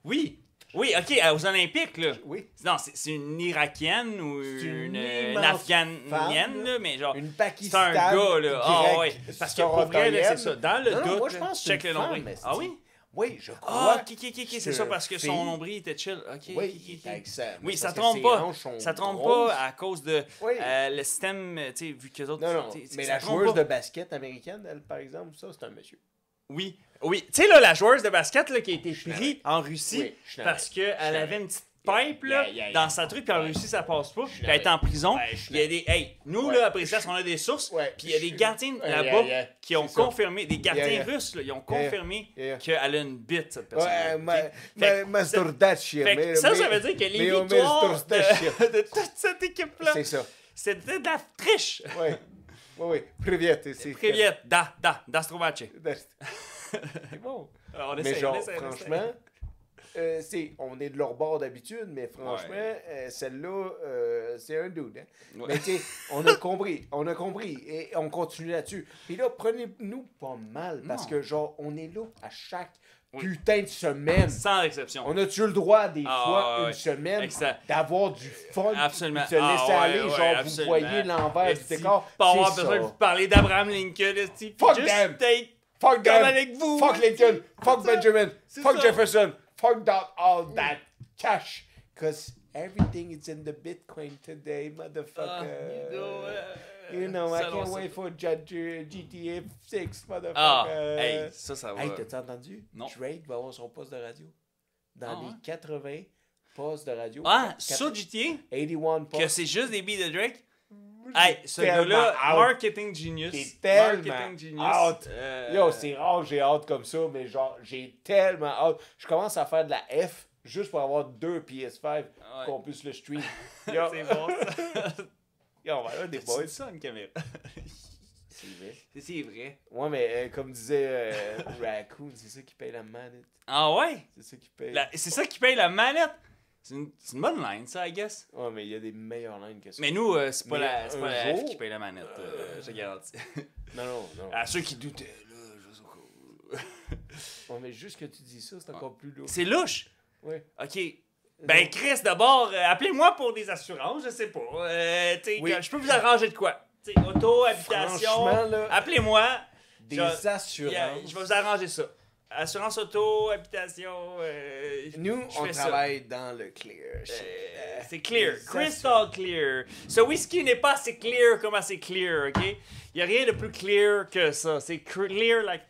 Oui. Oui, ok, aux Olympiques, là. Oui. Non, c'est une Irakienne ou une Afghanienne, là, mais genre. Une Pakistanaise. C'est un gars, là. Ah ouais. Parce que pour vrai, là, c'est ça. Dans le doute, moi, je pense que check le nombril. Ah oui? Oui, je crois. Ah, ok, c'est ça parce que son nombril était chill. Ok, oui, ça trompe pas. Ça trompe pas à cause de le système, tu sais, vu que les autres. Non, mais la joueuse de basket américaine, elle, par exemple, ça, c'est un monsieur. Oui. Tu sais, là, la joueuse de basket là, qui a été prise en Russie parce qu'elle avait une petite pipe là, dans sa truc, puis en Russie, ça passe pas. Puis elle est en prison. Il y a des. Hey, nous, là, après ça, on a des sources. Puis il y a des gardiens là-bas qui ont confirmé, des gardiens russes, là, ils ont confirmé qu'elle a une bite, cette personne. Ça veut dire que les victoires de toute cette équipe-là, c'était de la triche. Oui. Привет. Привет. Da Strovace. C'est bon. On mais genre, franchement, on est de leur bord d'habitude, mais franchement, celle-là, c'est un dude. Hein? Ouais. Mais tu sais, on a compris, et on continue là-dessus. Puis là, prenez-nous pas mal, parce que genre, on est là à chaque putain de semaine. Sans exception. On a-tu le droit, des fois, une semaine, d'avoir du fun, absolument. De se laisser aller, genre, vous voyez l'envers du décor. Pas avoir besoin de vous parler d'Abraham Lincoln, fuck them! Fuck them! Avec vous. Fuck Lincoln! Fuck Benjamin! Fuck Jefferson! Fuck all that cash! Cause everything is in the Bitcoin today, motherfucker. You know, I can't wait for GTA 6, motherfucker. Hey, ça va. Hey, t'as-tu entendu? Non. Drake va avoir son poste de radio. Dans les 80 postes de radio. Sur GTA? 81 postes. Que c'est juste des beats de Drake? Hey, ce gars-là, marketing genius. C'est tellement hâte. Yo, c'est rare, j'ai hâte comme ça, mais genre, j'ai tellement hâte. Je commence à faire de la F juste pour avoir 2 PS5 qu'on puisse le stream. C'est bon, ça. Yo, on va là, des boys. C'est ça, une caméra. C'est vrai. C'est vrai. Ouais, mais comme disait Raccoon, c'est ça qui paye la manette. Ah ouais? C'est ça qui paye. C'est ça qui paye la manette? C'est une bonne line, ça, I guess. Ouais, mais il y a des meilleures lines que ça. Mais nous, c'est pas la F qui paye la manette, je garantis. Non. À ceux qui doutaient, là, je sais pas. Ouais, mais juste que tu dis ça, c'est encore plus louche. C'est louche? Oui. OK. Ben, Chris, d'abord, appelez-moi pour des assurances, je sais pas. Je peux vous arranger de quoi? T'sais, auto, habitation. Franchement, là, appelez-moi. Des assurances. Je vais vous arranger ça. assurance auto, habitation. Nous, je on fais ça. travaille dans le clear. C'est clear. Les Crystal clear. Ce whisky n'est pas assez clear comme assez clear, OK? Il n'y a rien de plus clear que ça. C'est clear like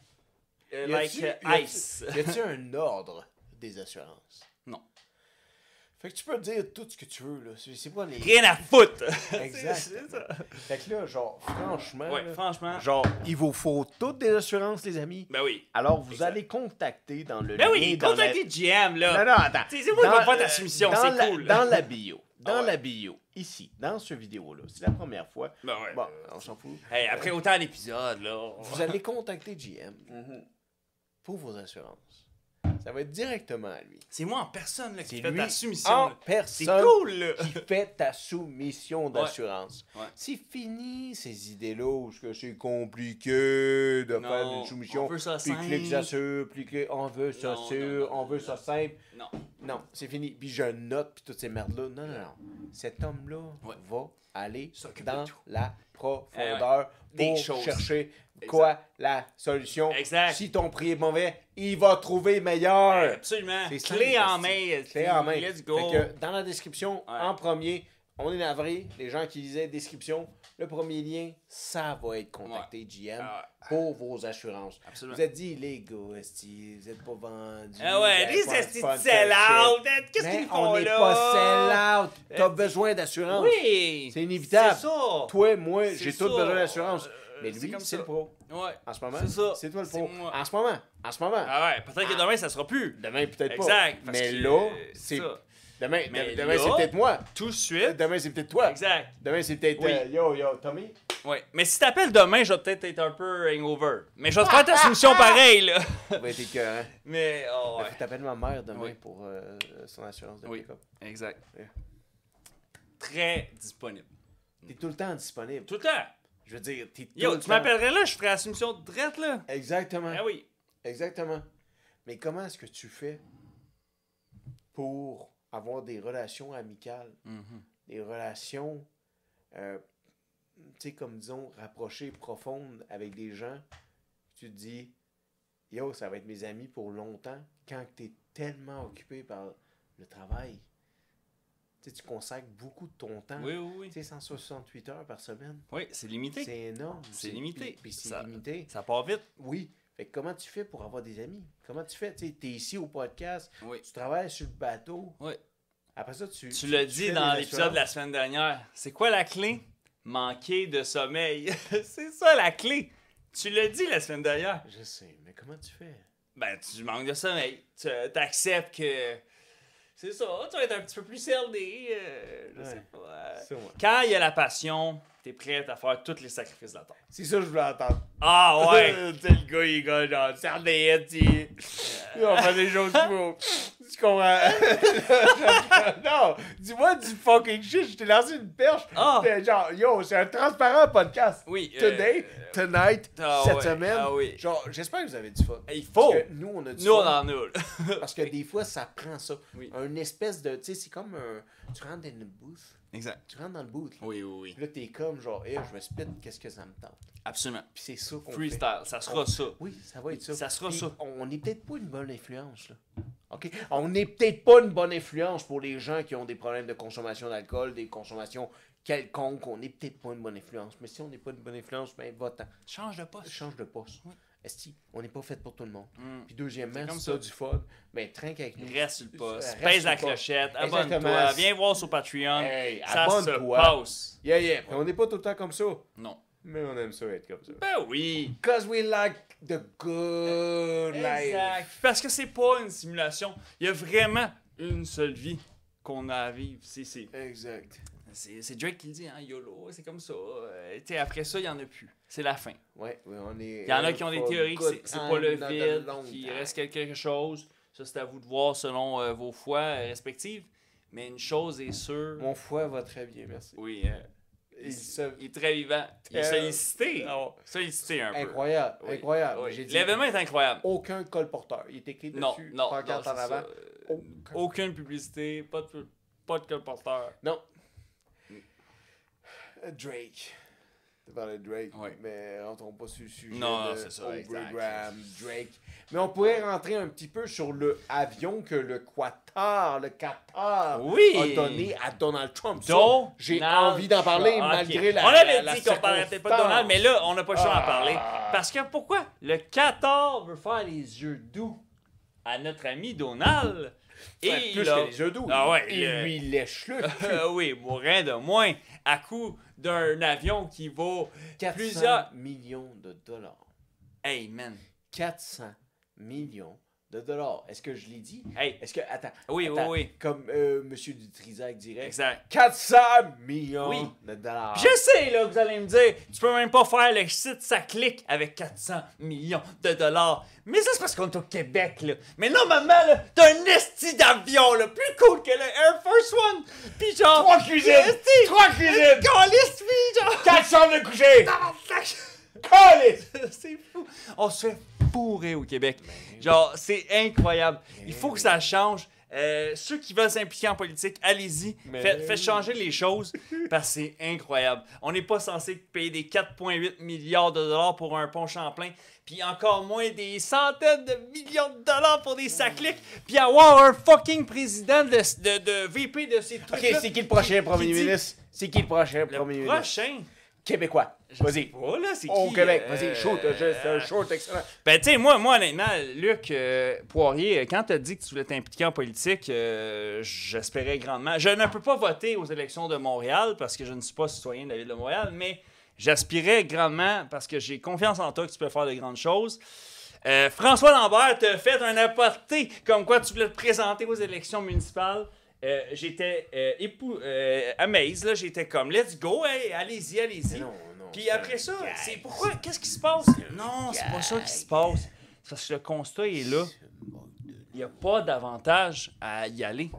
ice. Y a-tu un ordre des assurances? Non. Fait que tu peux dire tout ce que tu veux, là. C'est pas les... Rien à foutre. Exact. C'est ça. Fait que là, genre, franchement... Ouais, là, franchement. genre, il vous faut toutes des assurances, les amis. Ben oui. Alors, vous Exact. allez contacter dans le Ben lien oui, dans la- contactez GM, là. Non, non, attends. Tu sais, c'est moi qui vais faire ta soumission, dans c'est la- cool. Dans la bio. Dans Ah ouais. la bio. Ici, dans ce vidéo-là. C'est la première fois. Ben ouais. Bon, on s'en fout. Hey, après autant d'épisodes, là. Vous allez contacter GM pour vos assurances. Ça va être directement à lui. C'est moi en personne là, qui C'est fait lui ta soumission. en là. C'est personne cool, là. qui fait ta soumission d'assurance. Ouais. C'est fini ces idées-là où c'est compliqué de Non, faire une soumission. on veut ça Puis simple. clique ça sûr, puis clique on veut ça Non, sûr, non, on veut ça simple. Non. Non, c'est fini. Puis je note, puis toutes ces merdes-là. Non, non, non. Cet homme-là Ouais. va aller S'occupe dans de tout. la profondeur Des pour choses. chercher quoi la solution. Exact. Si ton prix est mauvais, il va trouver meilleur. Absolument. C'est Clé simple, en main. Clé en main. Let's go. Fait que dans la description, Ouais. en premier, on est navré. Les gens qui lisaient description, le premier lien, ça va être contacté GM Ah, pour vos assurances. absolument. Vous êtes dit, les gars, esti, vous êtes pas vendus. Ah ouais, vous les avez pas de estis de sponsorship. sell-out. Qu'est-ce Mais qu'ils font on là? n'est pas sell-out. T'as besoin d'assurance. Oui. C'est inévitable. C'est ça. Toi, moi, C'est j'ai ça. tout besoin d'assurance. Mais c'est lui, comme c'est ça. le pro. Ouais. En ce moment, C'est ça. c'est toi le C'est pro. moi. En ce moment. Ah ouais, peut-être que demain, ça sera plus. Demain, peut-être pas. Exact. parce Mais que, là, c'est... ça. Demain, Mais demain c'est là- peut-être moi. Tout de suite. Demain, c'est peut-être toi. Exact. Demain, c'est peut-être... Oui. Yo, Tommy. Ouais. Mais si t'appelles demain, je vais peut-être être un peu hangover. Mais je vais te faire ta soumission pareil, là. Ça va être écœurant. Mais, oh ouais. Faut t'appeler ma mère demain Oui. pour son assurance de Oui. pick-up. Exact. Yeah. Très disponible. T'es tout le temps disponible. Tout le temps. Je veux dire, t'es tout Yo, le tu temps... m'appellerais là, je ferais la soumission de drette, là. Exactement. Ah oui. Exactement. Mais comment est-ce que tu fais pour avoir des relations amicales, des relations, tu sais, comme disons, rapprochées, profondes avec des gens, tu te dis, yo, ça va être mes amis pour longtemps, quand tu es tellement occupé par le travail. Tu sais, tu consacres beaucoup de ton temps. Oui, oui, oui. Tu sais, 168 heures par semaine. Oui, c'est limité. C'est énorme. C'est limité. Puis c'est Ça- limité. Ça part vite. Oui. Fait que comment tu fais pour avoir des amis? Comment tu fais? Tu sais, t'es ici au podcast, Oui. tu travailles sur le bateau. Oui. Après ça, tu Tu l'as dit fais dans des l'épisode de la assurances. semaine dernière. C'est quoi la clé? Manquer de sommeil. C'est ça la clé. Tu l'as dit la semaine dernière. Je sais, mais comment tu fais? Ben, tu manques de sommeil. Tu acceptes que. C'est ça, tu vas être un petit peu plus CLD. Je Ouais. sais pas. C'est moi. Quand il y a la passion, t'es prêt à faire tous les sacrifices de la terre. C'est ça que je voulais entendre. Ah ouais! Tu sais, le gars, il est gars, genre, CRDS, il va faire des choses qu'il faut. Tu comprends? Non, dis-moi du fucking shit, je t'ai lancé une perche. Ah! T'es genre, yo, c'est un transparent podcast. Oui. Today, tonight, ah cette ouais, semaine. ah oui. Genre, j'espère que vous avez du fun. Il faut! Parce que nous, on a du Nous, on fun. en a. là. Parce que des fois, ça prend ça. Oui. Un espèce de. Tu sais, c'est comme un. Tu rentres dans une booth. Exact. Tu rentres dans le booth. Là, Oui, oui, oui. Puis là t'es comme genre, hey, je me spit, qu'est-ce que ça me tente? Absolument. Puis c'est ça qu'on fait. Freestyle, ça sera ça. Oui, ça va être ça. Ça sera Puis ça. On n'est peut-être pas une bonne influence, là. OK? On n'est peut-être pas une bonne influence pour les gens qui ont des problèmes de consommation d'alcool, des consommations quelconques. On n'est peut-être pas une bonne influence. Mais si on n'est pas une bonne influence, ben va-t'en. Change de poste. Change de poste. Ouais. Esti, on n'est pas fait pour tout le monde. Mm. Puis deuxièmement, C'est comme si ça. t'as du fun, ben trinque avec nous. Reste sur le poste. Reste Pèse sur la le poste. clochette. Exactement. Abonne-toi. Viens voir sur Patreon. Hey, Ça se abonne-toi. passe. Yeah, yeah. Puis on n'est pas tout le temps comme ça. Non. Mais on aime ça être comme ça. Ben oui. Because we like the good life. Exact. Parce que c'est pas une simulation. Il y a vraiment une seule vie qu'on a à vivre. Exact. C'est Drake qui le dit, hein, YOLO, c'est comme ça. Tu sais, après ça, il n'y en a plus. C'est la fin. Ouais, on est. Il y en a qui ont des théories que c'est pas le vide, qu'il qu'il reste quelque chose. Ça, c'est à vous de voir selon vos foi respectives. Mais une chose est sûre. Mon foie va très bien, merci. Oui, Il il est très vivant. Il est Très- sollicité. Non. Sollicité un peu. Incroyable, Oui, incroyable. oui. J'ai dit L'événement est incroyable. aucun colporteur. Il est écrit Non, dessus, non, pancarte non, en c'est avant. ça. Aucun. Aucune publicité, pas de colporteur. Non. Drake. Tu parlais de Drake, Ouais. mais rentrons pas sur le sujet Non, de c'est ça, Aubrey exact. Graham, Drake. Mais on pourrait rentrer un petit peu sur le avion que le Qatar Oui. a donné à Donald Trump. Ça, Donald j'ai envie d'en parler Trump. malgré Ok. la On avait la dit qu'on parlait peut-être pas de Donald, mais là, on n'a pas le choix d'en parler. Parce que pourquoi? Le Qatar veut faire les yeux doux à notre ami Donald. Et plus là- que les yeux doux. Ah ouais, il lui lèche le oui, rien de moins, à coup d'un avion qui vaut 400 plusieurs... millions de dollars. Hey, man. 400 millions de dollars. Est-ce que je l'ai dit? Hey. Est-ce que... Attends. Oui, attends, oui. Comme M. Dutrisac dirait. Exact. 400 millions Oui. de dollars. Je sais, là, que vous allez me dire, tu peux même pas faire le site, ça clique avec 400 millions de dollars. Mais ça, c'est parce qu'on est au Québec, là. Mais normalement, là, t'as un esti d'avion, là, plus cool que le Air Force One. Pis genre... 3 cuisines! esti, 3 cuisines! Caliste, pis genre... 4 chambres de coucher! Tabarnak. Calice! C'est fou. On se fait fourrer au Québec. Genre, c'est incroyable. Il faut que ça change. Ceux qui veulent s'impliquer en politique, allez-y. Faites changer les choses parce que c'est incroyable. On n'est pas censé payer des 4,8 milliards de dollars pour un pont Champlain, puis encore moins des centaines de millions de dollars pour des sacliques, puis avoir un fucking président de VP de ces trucs. Ok, c'est qui le prochain premier dit- ministre? C'est qui le prochain premier Le ministre? prochain? Québécois. Vas-y. Oh là, c'est Au qui? Québec. Vas-y, shoot. C'est un shoot excellent. Ben, tu sais, moi, honnêtement, Luc Poirier, quand t'as dit que tu voulais t'impliquer en politique, j'espérais grandement. Je ne peux pas voter aux élections de Montréal parce que je ne suis pas citoyen de la ville de Montréal, mais j'aspirais grandement parce que j'ai confiance en toi que tu peux faire de grandes choses. François Lambert t'a fait un aparté comme quoi tu voulais te présenter aux élections municipales. J'étais amazed, là, j'étais comme let's go, hey, allez-y, allez-y. Non, Puis c'est après un ça, gag. c'est pourquoi, qu'est-ce qui se passe? Non, c'est pas ça qui se passe. C'est parce que le constat est là. Il n'y a pas d'avantage à y aller.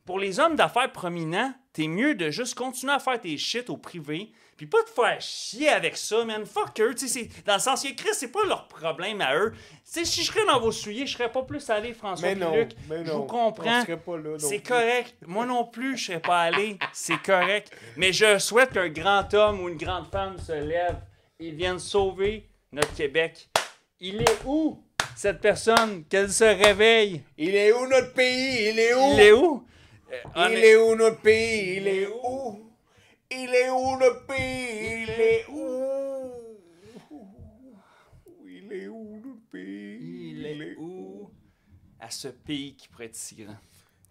Pour les hommes d'affaires prominents, t'es mieux de juste continuer à faire tes shit au privé, puis pas te faire chier avec ça, man. Fuck eux, tu sais, dans le sens que Chris, c'est pas leur problème à eux. Tu sais, si je serais dans vos souliers, je serais pas plus allé, François Mais puis non, Luc. mais Je non. vous comprends. On serait pas là non C'est plus. correct. Moi non plus, je serais pas allé. C'est correct. Mais je souhaite qu'un grand homme ou une grande femme se lève et vienne sauver notre Québec. Il est où, cette personne? Qu'elle se réveille. Il est où notre pays? Il est où? Il est où? Il est où notre pays? Il est où? Il est où notre pays? Il est où? Il est où notre pays? Il est où? À ce pays qui pourrait être si grand.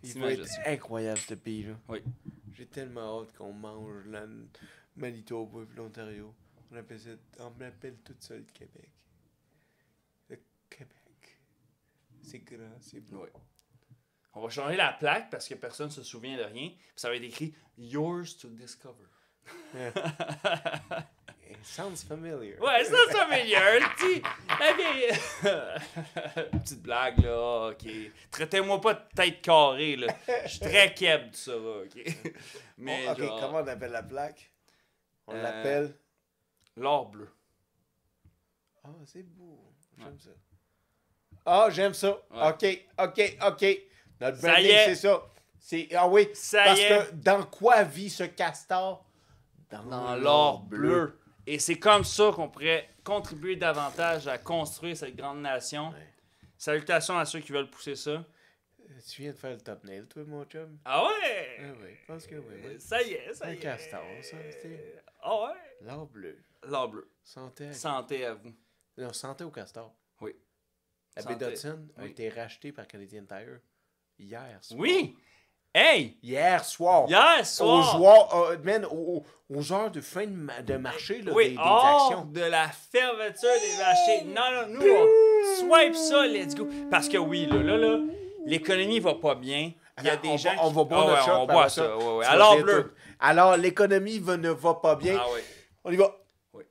Il va T'imagines être ça? incroyable ce pays-là. Oui. J'ai tellement hâte qu'on mange la Manitoba et l'Ontario. On appelle tout ça le Québec. Le Québec. C'est grand, c'est beau. Oui. On va changer la plaque parce que personne ne se souvient de rien. Puis ça va être écrit Yours to discover. It sounds familiar. Ouais, ça, ça meilleur. Petite blague, là. OK. Traitez-moi pas de tête carrée, là. Je suis très keb, ça va, OK. Mais Ok, genre, comment on appelle la plaque? On Euh, l'appelle... l'or bleu. Ah, c'est beau. J'aime ça. Ah, j'aime ça. Ouais. OK. Notre Ça branding, y est. c'est ça. Ah oui, Ça parce y est. que dans quoi vit ce castor? Dans l'or bleu. Et c'est comme ça qu'on pourrait contribuer davantage à construire cette grande nation. Ouais. Salutations à ceux qui veulent pousser ça. Tu viens de faire le top nail, toi, mon chum? Ah ouais? Ah oui, je pense que oui. Ça y est, ça Un y est. castor, ça, c'est... Ah ouais? L'or bleu. L'or bleu. Santé. Santé à vous. Non, santé au castor. Oui. La Santé. baie d'Hudson a Oui. été rachetée par Canadian Tire hier soir. Oui! Hey! Hier soir. Hier Aux soir! joueurs, aux heures de fin de marché là, Oui, des hors actions. de la fermeture des marchés. Non, nous, on swipe ça, let's go. Parce que oui, là, l'économie va pas bien. Il y a des gens on va boire Ah notre ouais, shot, on puis boit après ça. Ouais. tu vas Alors dire bleu. tout. Alors, l'économie ne va pas bien. Ah oui. On y va. Oui.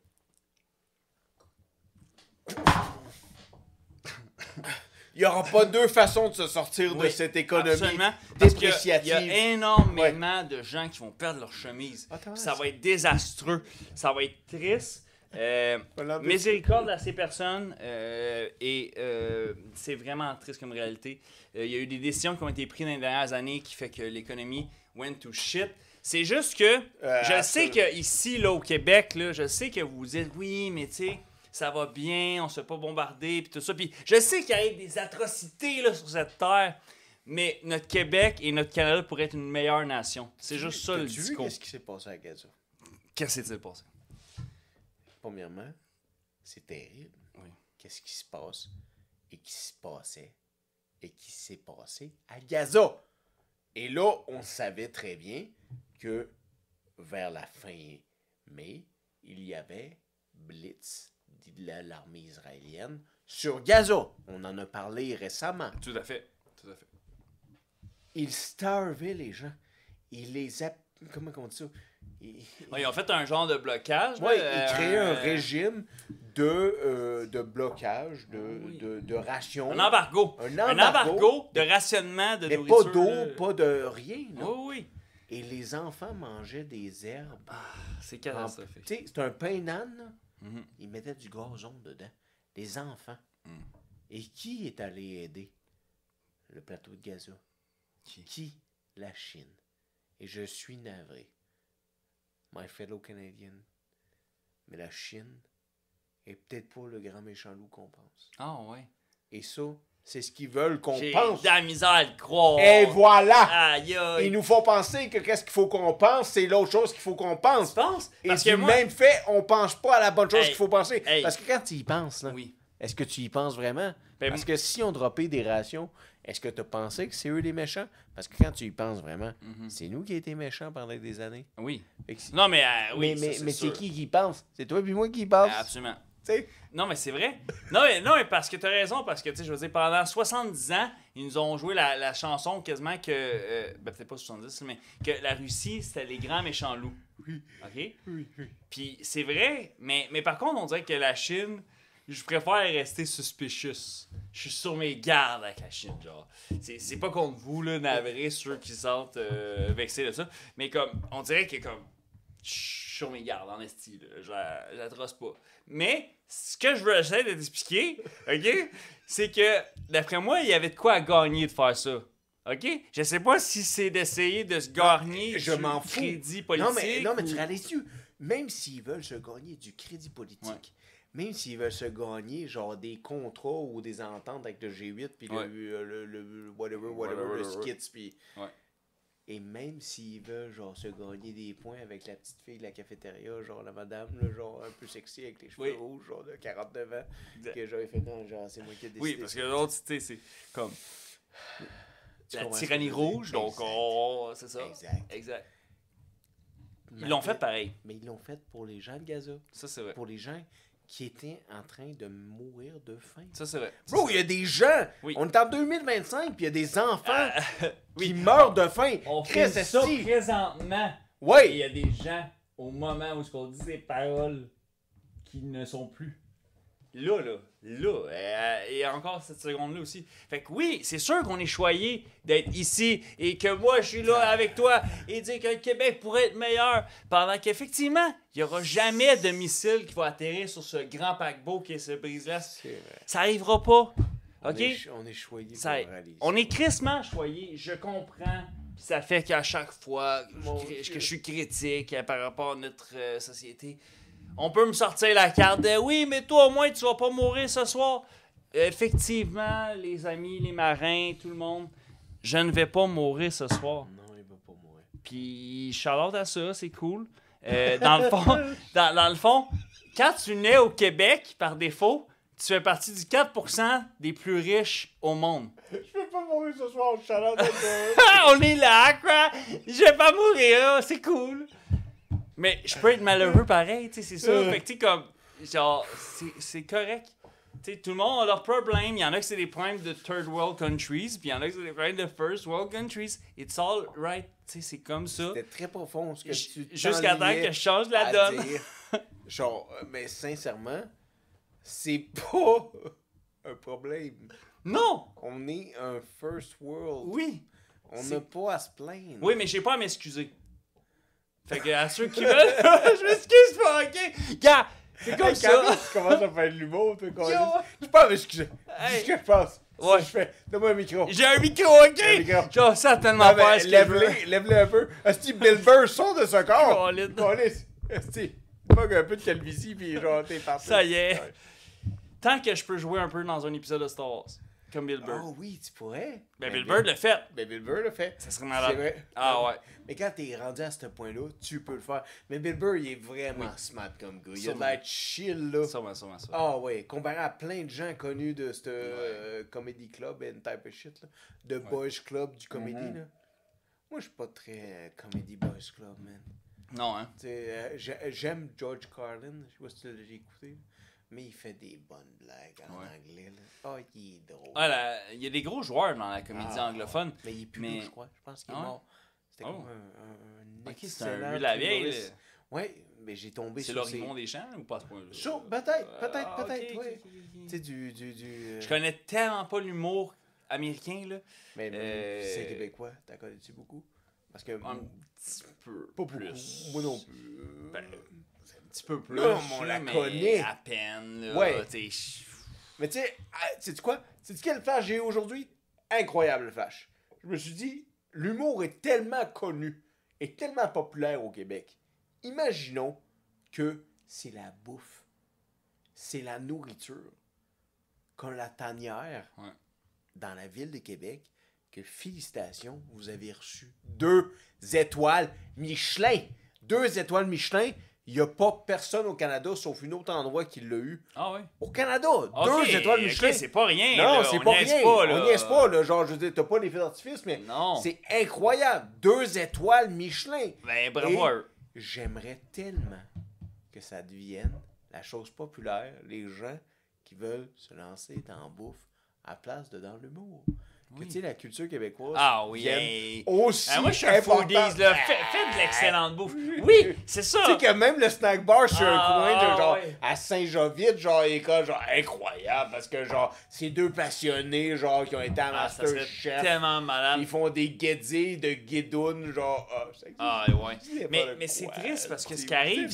Il n'y aura pas deux façons de se sortir de Oui, cette économie absolument. Parce qu'il dépréciative. y a énormément de gens qui vont perdre leur chemise. Attends, Ça va être désastreux. Ça va être triste. Voilà, Miséricorde à ces personnes et c'est vraiment triste comme réalité. Il y a eu des décisions qui ont été prises dans les dernières années qui fait que l'économie went to shit. C'est juste que je sais absolument. que ici, là, au Québec, là, je sais que vous dites oui, mais tu sais, ça va bien, on se fait pas bombarder, puis tout ça. Puis je sais qu'il y a des atrocités là, sur cette terre, mais notre Québec et notre Canada pourraient être une meilleure nation. C'est juste ça le Tu vu discours. qu'est-ce qui s'est passé à Gaza? Qu'est-ce qui s'est passé? Premièrement, c'est terrible. Oui. Qu'est-ce qui se passe et qui se passait et qui s'est passé à Gaza? Et là, on savait très bien que vers la fin mai, il y avait Blitz de l'armée israélienne sur Gaza. On en a parlé récemment. Tout à fait. Tout à fait. Ils starvaient les gens. Ils les... Comment on dit ça? Ouais, ils ont fait un genre de blocage. Ouais, là, ils créaient un régime de blocage, Oui. de ration. Un embargo. Un Un embargo. embargo de rationnement de Mais nourriture. pas d'eau, là. pas de rien. Là. Oui, oui. Et les enfants mangeaient des herbes. C'est Tu catastrophique. sais, c'est un pain d'âne. Là. Mhm. Ils mettaient du gazon dedans. Les enfants. Mm. Et qui est allé aider le plateau de Gaza? Qui? La Chine. Et je suis navré. My fellow Canadian. Mais la Chine est peut-être pas le grand méchant loup qu'on pense. Ah, ouais. Et ça, c'est ce qu'ils veulent qu'on J'ai pense. de la misère à le croire. Et voilà! Aïe, aïe. Ils nous font penser que qu'est-ce qu'il faut qu'on pense, c'est l'autre chose qu'il faut qu'on pense. Tu penses? Et Parce du que moi... même fait, on pense pas à la bonne chose Hey, qu'il faut penser. hey. Parce que quand tu y penses, là, Oui. est-ce que tu y penses vraiment? Ben, Parce que si on droppait des rations, est-ce que tu as pensé que c'est eux les méchants? Parce que quand tu y penses vraiment, c'est nous qui été méchants pendant des années. Oui. Fait que Non, mais oui, mais ça, c'est sûr. qui pense? C'est toi et moi qui y pense. Absolument. Tu sais? Non, mais c'est vrai. Non, mais parce que t'as raison, parce que, tu sais, je veux dire, pendant 70 ans, ils nous ont joué la chanson quasiment que... ben, peut-être pas 70, mais que la Russie, c'était les grands méchants loups. Oui. OK? Oui. Puis c'est vrai, mais par contre, on dirait que la Chine, je préfère rester suspicious. Je suis sur mes gardes avec la Chine, genre. C'est pas contre vous, là, navré, ceux qui se sentent vexés de ça, mais comme, on dirait que comme, je suis sur mes gardes, en esti, là, je la trosse pas. Mais, ce que je veux essayer de t'expliquer, OK, c'est que, d'après moi, il y avait de quoi à gagner de faire ça. OK? Je sais pas si c'est d'essayer de se gagner Je du m'en fous. crédit politique. Non, mais ou- tu réalises-tu, même s'ils veulent se gagner du crédit politique, même s'ils veulent se gagner genre des contrats ou des ententes avec le G8 puis Ouais. le whatever, le Whatever. skits puis Ouais. et même s'ils veulent genre se gagner des points avec la petite fille de la cafétéria, genre la madame là, genre un peu sexy avec les cheveux Oui. rouges, genre de 49 ans, Exact. que j'aurais fait non, genre c'est moi qui ai décidé. Oui, parce que l'autre, tu sais, c'est comme Tu la comprends ce que tyrannie je veux dire? rouge, donc Exact. c'est ça. Exact. Exact. Ils l'ont fait pareil. Mais ils l'ont fait pour les gens de Gaza. Ça, c'est vrai. Pour les gens qui étaient en train de mourir de faim. Ça, c'est vrai. Bro, il y a des gens. Oui. On est en 2025 puis il y a des enfants oui. qui meurent de faim. On Chris, fait ça esti. présentement. Et il Ouais. y a des gens, au moment où on dit ces paroles, qui ne sont plus. Là, et encore cette seconde-là aussi. Fait que oui, c'est sûr qu'on est choyé d'être ici et que moi, je suis là avec toi et dire que le Québec pourrait être meilleur pendant qu'effectivement, il n'y aura jamais de missile qui va atterrir sur ce grand paquebot qui est ce brise-là. C'est vrai. Ça arrivera pas. On OK? on est choyé Ça- pour réaliser. on est crissement choyé, je comprends. Puis ça fait qu'à chaque fois Mon que Dieu. je suis critique par rapport à notre société, on peut me sortir la carte de oui, mais toi au moins tu vas pas mourir ce soir. Effectivement, les amis, les marins, tout le monde, je ne vais pas mourir ce soir. Non, il va pas mourir. Puis Charlotte à ça, c'est cool. Dans le fond, dans le fond, quand tu nais au Québec par défaut, tu fais partie du 4% des plus riches au monde. Je vais pas mourir ce soir, Charlotte. On est là, quoi! Je vais pas mourir, c'est cool! Mais je peux être malheureux pareil, tu sais, c'est ça. Fait que, tu sais, comme, genre, c'est correct. Tu sais, tout le monde a leurs problèmes. Il y en a que c'est des problèmes de third world countries, puis il y en a que c'est des problèmes de first world countries. It's all right. Tu sais, c'est comme ça. C'était très profond ce que tu Jusqu'à temps t'enlignais que je change la à donne. dire. Genre, mais sincèrement, c'est pas un problème. Non! On est un first world. Oui! On c'est- n'a pas à se plaindre. Oui, mais j'ai pas à m'excuser. Fait que à ceux qui veulent, je m'excuse pas, ok? Gars, c'est comme Hey, ça. quand tu commences à faire de l'humour, tu Yo. Je peux m'excuser. Hey. C'est ce que je pense. Ouais. Si je fais, donne-moi un micro. J'ai un micro, ok? Un micro. Genre, ça a tellement peur, ce que je veux. Lève-le un peu. Asti, Bill Burr sort de ce corps. Colin. Colin. Asti, bug un peu de calvitie, puis genre, t'es parti. Ça y est. Ouais. Tant que je peux jouer un peu dans un épisode de Star Wars, comme Bill Burr. Oh oui, tu pourrais. Ben, Bill Burr l'a fait. Ben, Bill Burr l'a fait. Ça serait malade. C'est vrai. Ah ouais. Mais quand t'es rendu à ce point-là, tu peux le faire. Mais Bill Burr, il est vraiment smart comme gars. Il a de Sûrement. l'air chill, là. Sûrement. Ah ouais, comparé à plein de gens connus de ce comedy club and type of shit, là. De boys club du comédie, là. Moi, je suis pas très comedy boys club, man. Non, hein. Tu sais, j'aime George Carlin, je sais pas si tu l'as écouté, mais il fait des bonnes blagues en anglais, là. Ah, il est drôle. Il y a des gros joueurs dans la comédie anglophone. Mais il est plus là, je crois. Je pense qu'il est mort. C'était comme un Ok, c'est excellent un vieux la vieille. humoriste. Ouais, mais j'ai tombé C'est sur l'Horizon des Champs ou pas à ce point-là? Peut-être, ok, oui. ok. Tu sais, du Je connais tellement pas l'humour américain, là. Mais c'est québécois, t'en connais-tu beaucoup? Parce que... Un petit peu Pas plus. beaucoup. Moi non plus. Ben, c'est un petit peu plus. Non, mais on la mais connaît. à peine, là. Ouais. T'sais, Mais tu sais quoi? Sais-tu quel flash j'ai eu aujourd'hui? Incroyable flash. Je me suis dit, l'humour est tellement connu et tellement populaire au Québec. Imaginons que c'est la bouffe, c'est la nourriture, qu'on la tanière dans la ville de Québec, que félicitations, vous avez reçu 2 étoiles Michelin. 2 étoiles Michelin. Il n'y a pas personne au Canada, sauf un autre endroit qui l'a eu. Ah ouais? Au Canada, 2 étoiles Michelin. Ok, c'est pas rien. Non, là. c'est On pas niaise rien. Pas, là. On niaise pas, là. Genre, je veux dire, t'as pas l'effet d'artifice, mais Non. c'est incroyable. 2 étoiles Michelin. Ben, bravo à eux. J'aimerais tellement que ça devienne la chose populaire, les gens qui veulent se lancer dans la bouffe à place de dans l'humour. Que, tu sais, la culture québécoise Ah oui, vienne hey. aussi Moi, je suis un foodies, là. Faites de l'excellente bouffe. Oui, c'est ça. Tu sais que même le snack bar sur un coin de genre ouais. à Saint-Jovite, genre, il est comme, genre incroyable parce que genre c'est 2 passionnés genre qui ont été à Ça serait Masterchef. tellement malade. Ils font des guédis de guédounes, genre. Ouais. Mais c'est triste parce que ce qui arrive,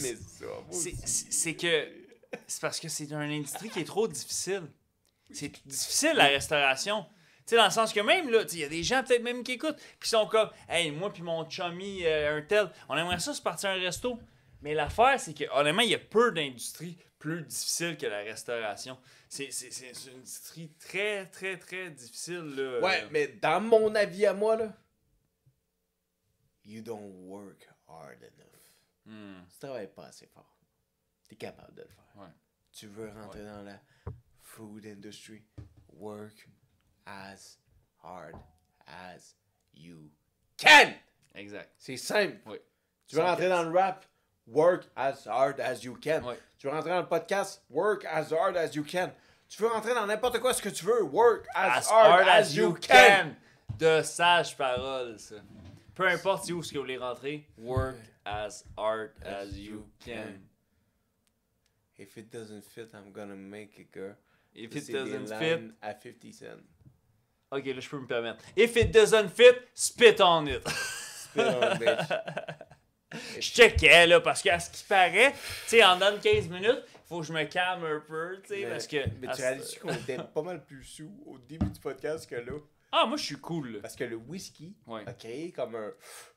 c'est que c'est parce que c'est une industrie qui est trop difficile. C'est difficile la restauration. Tu sais, dans le sens que même, là, il y a des gens peut-être même qui écoutent, qui sont comme, hey, moi puis mon chummy, un tel, on aimerait ça se partir à un resto. Mais l'affaire, c'est que, honnêtement, il y a peu d'industries plus difficiles que la restauration. C'est une industrie très, très, très difficile, là. Ouais, mais dans mon avis à moi, là, you don't work hard enough. Tu travailles pas assez fort. T'es capable de le faire. Ouais. Tu veux rentrer dans la food industry, work as hard as you can. Exact. C'est simple. Oui. Tu veux rentrer dans le rap, work as hard as you can. Oui. Tu veux rentrer dans le podcast, work as hard as you can. Tu veux rentrer dans n'importe quoi ce que tu veux, work as hard as you can. De sages paroles, ça. Peu importe où ce que vous voulez rentrer, work as hard as you can. If it doesn't fit, I'm gonna make it, girl. If it C'est des doesn't lines fit... à 50 cents. Ok, là, je peux me permettre. If it doesn't fit, spit on it. Spit on, bitch. Je checkais, là, parce qu'à ce qui paraît, tu sais, en dans 15 minutes, il faut que je me calme un peu, tu sais, parce que... Mais tu réalises qu'on était pas mal plus sous au début du podcast que là. Ah, moi, je suis cool, là. Parce que le whisky Ouais. a créé comme un...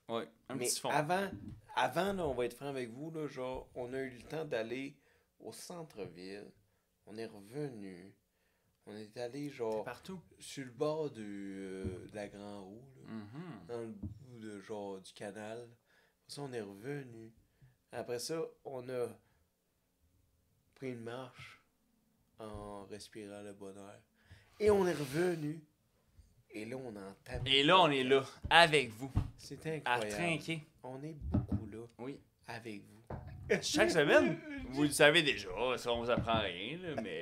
Ouais, un Mais petit fond. avant là, on va être franc avec vous, là, genre, on a eu le temps d'aller au centre-ville. On est revenu. On est allé, genre, Partout. sur le bord de la Grand Roue, là, Mhm. dans le bout de, genre, du canal. Après ça, on est revenu. Après ça, on a pris une marche en respirant le bon air. Et on est revenu. Et là, on entend. Et là, on est là, avec vous, C'est à incroyable. trinquer. On est beaucoup là, Oui. avec vous. Chaque semaine, vous le savez déjà, ça on vous apprend rien, là, mais...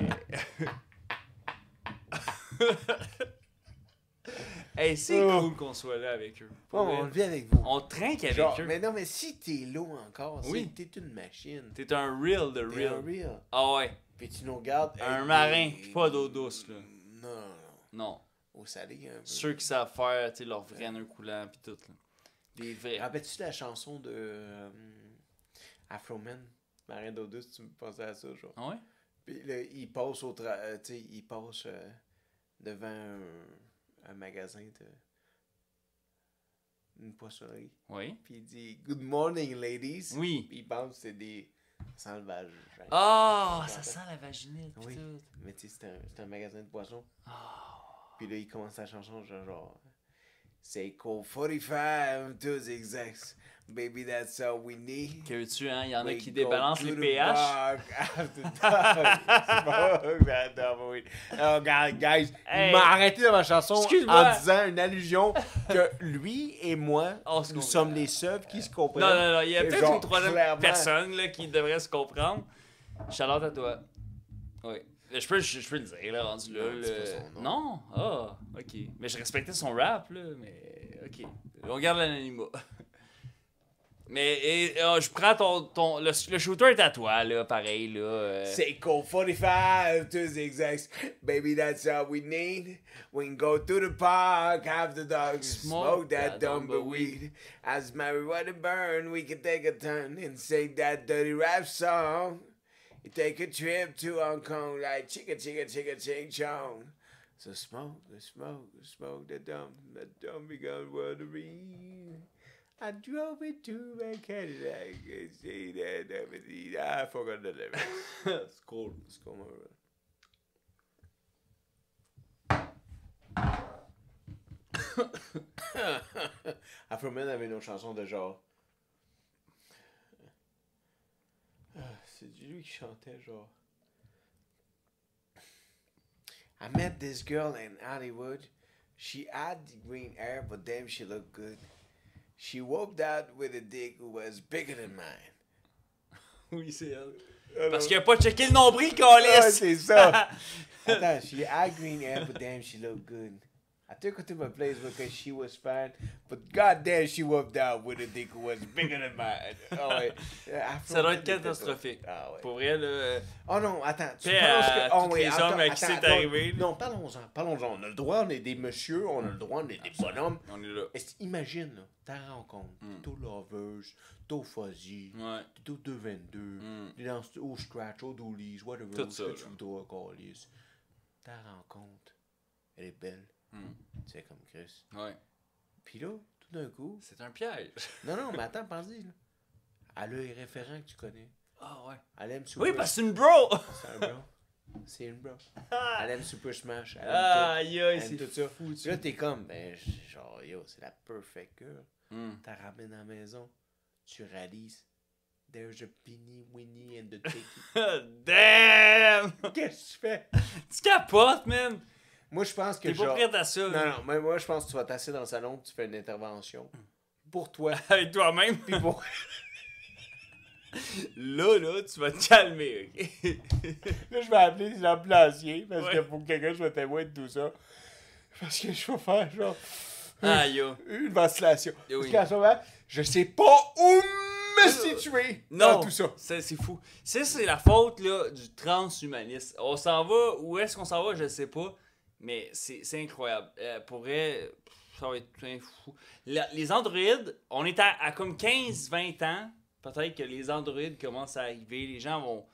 Hey, c'est cool qu'on soit là avec eux. Oh, on le vit avec vous. On trinque avec Genre, eux. mais non, mais si t'es là encore, Oui. t'es une machine. T'es un real de T'es un real. real. Ah ouais, Puis tu nous regardes. un hey, marin, pis pas d'eau douce, là. Non, non, non. Non. Au salé, un peu. Ceux qui savent faire, tu sais, leur vrai nœud coulant pis tout, là. Des vrais. Rappelles-tu la chanson de Afroman? Marin d'eau douce, tu me pensais à ça, genre. Ah ouais? Puis là, il passe au tu sais, il passe devant un magasin une poissonnerie. Oui. Puis il dit Good morning, ladies. Oui. Puis il pense que c'est des. Ça sent le vagin. Ah, ça sent la vaginite. Oui. Tout. Mais tu sais, c'est un magasin de poissons. Oh. Puis là, il commence la chanson, genre. Seiko 45 to the exacts. Baby, that's all we need. Que veux-tu, hein? Il y en a We qui go débalancent to les the pH. park after dark. Smoke that double weed. Oh, God, guys, Hey. il m'a arrêté dans ma chanson Excuse-moi. en disant une allusion que lui et moi, On se nous comprend. sommes les seuls qui se comprennent. Non, il y a Et peut-être genre, une troisième clairement. personne là, qui devrait se comprendre. Shout-out à toi. Oui. Je peux le dire, là, rendu là. Non, dis pas son nom. Non? Ah, ok. Mais je respectais son rap, là, mais ok. On garde l'anonymat. Mais je prends le shooter est à toi, là, pareil, là. Seiko 45 to the exacts. Baby, that's all we need. We can go to the park, have the dogs, smoke that dumber weed. As marijuana burn, we can take a turn and sing that dirty rap song. You take a trip to Hong Kong like chicka chicka chicka ching chong. So smoke the dumb begun wuthering. I drove it to my Cadillac and see that everything. I forgot the lyrics. C'est cool. C'est comme Afroman avait une autre chanson de genre. C'est lui qui chantait genre. I met this girl in Hollywood. She had green hair, but damn, she looked good. She whooped out with a dick who was bigger than mine. Oui, c'est elle. Parce qu'il a pas checké le nombril, Calis! Ouais, c'est ça. Attends, she had green hair, but damn, she looked good. I took her to my place because she was fine, but goddamn, she whooped out with a dick who was bigger than mine. Oh, ouais. Ça doit être catastrophique. Ah, ouais. Pour vrai, là. Oh non, attends. Tu Paix penses à que. Oh, tous oui, les hommes à qui c'est attends, arrivé, là. Non, parlons-en. On a le droit, on est des messieurs, on a le droit, on est des bonhommes. On est là. Imagine, là, ta rencontre, t'es au Lovers, t'es au Fuzzy, Ouais. t'es au 222, t'es au Scratch, au Doolies, whatever, Tout où ça, que là. tu voudras, Callis. Ta rencontre, elle est belle. Tu sais, comme Chris. Ouais. Puis là, tout d'un coup. C'est un piège. Non, mais attends, pense-y, là. Elle a les référents que tu connais. Ah ouais. Elle aime Super Oui, parce que c'est une bro! C'est un bro. C'est une bro. Elle aime Super Smash. Elle aime Aïe, aïe, Elle c'est aime tout ça. fou. Puis là, t'es comme, ben, genre, yo, c'est la perfect girl. T'as ramène à la maison. Tu réalises. There's a Beanie Winnie and the Ticky. Damn! Qu'est-ce que tu fais? Tu capotes, man! Moi, je pense que T'es pas prête à ça, là. Non, mais moi, je pense que tu vas t'asseoir dans le salon, tu fais une intervention. Pour toi. Avec toi-même. Puis pour. Là, tu vas te calmer, ok? Là, je vais appeler les ambulanciers parce Ouais. que pour que quelqu'un soit témoin de tout ça. Parce que je vais faire genre. Ah, yo. Une ventilation. Yo, Parce oui. qu'en ce moment, je sais pas où me situer Non, dans tout ça. C'est fou. Ça, c'est la faute là, du transhumanisme. On s'en va, où est-ce qu'on s'en va, je sais pas. Mais c'est incroyable. Pour vrai, ça va être plein fou. Les androïdes, on est à comme 15-20 ans. Peut-être que les androïdes commencent à arriver. Les gens vont.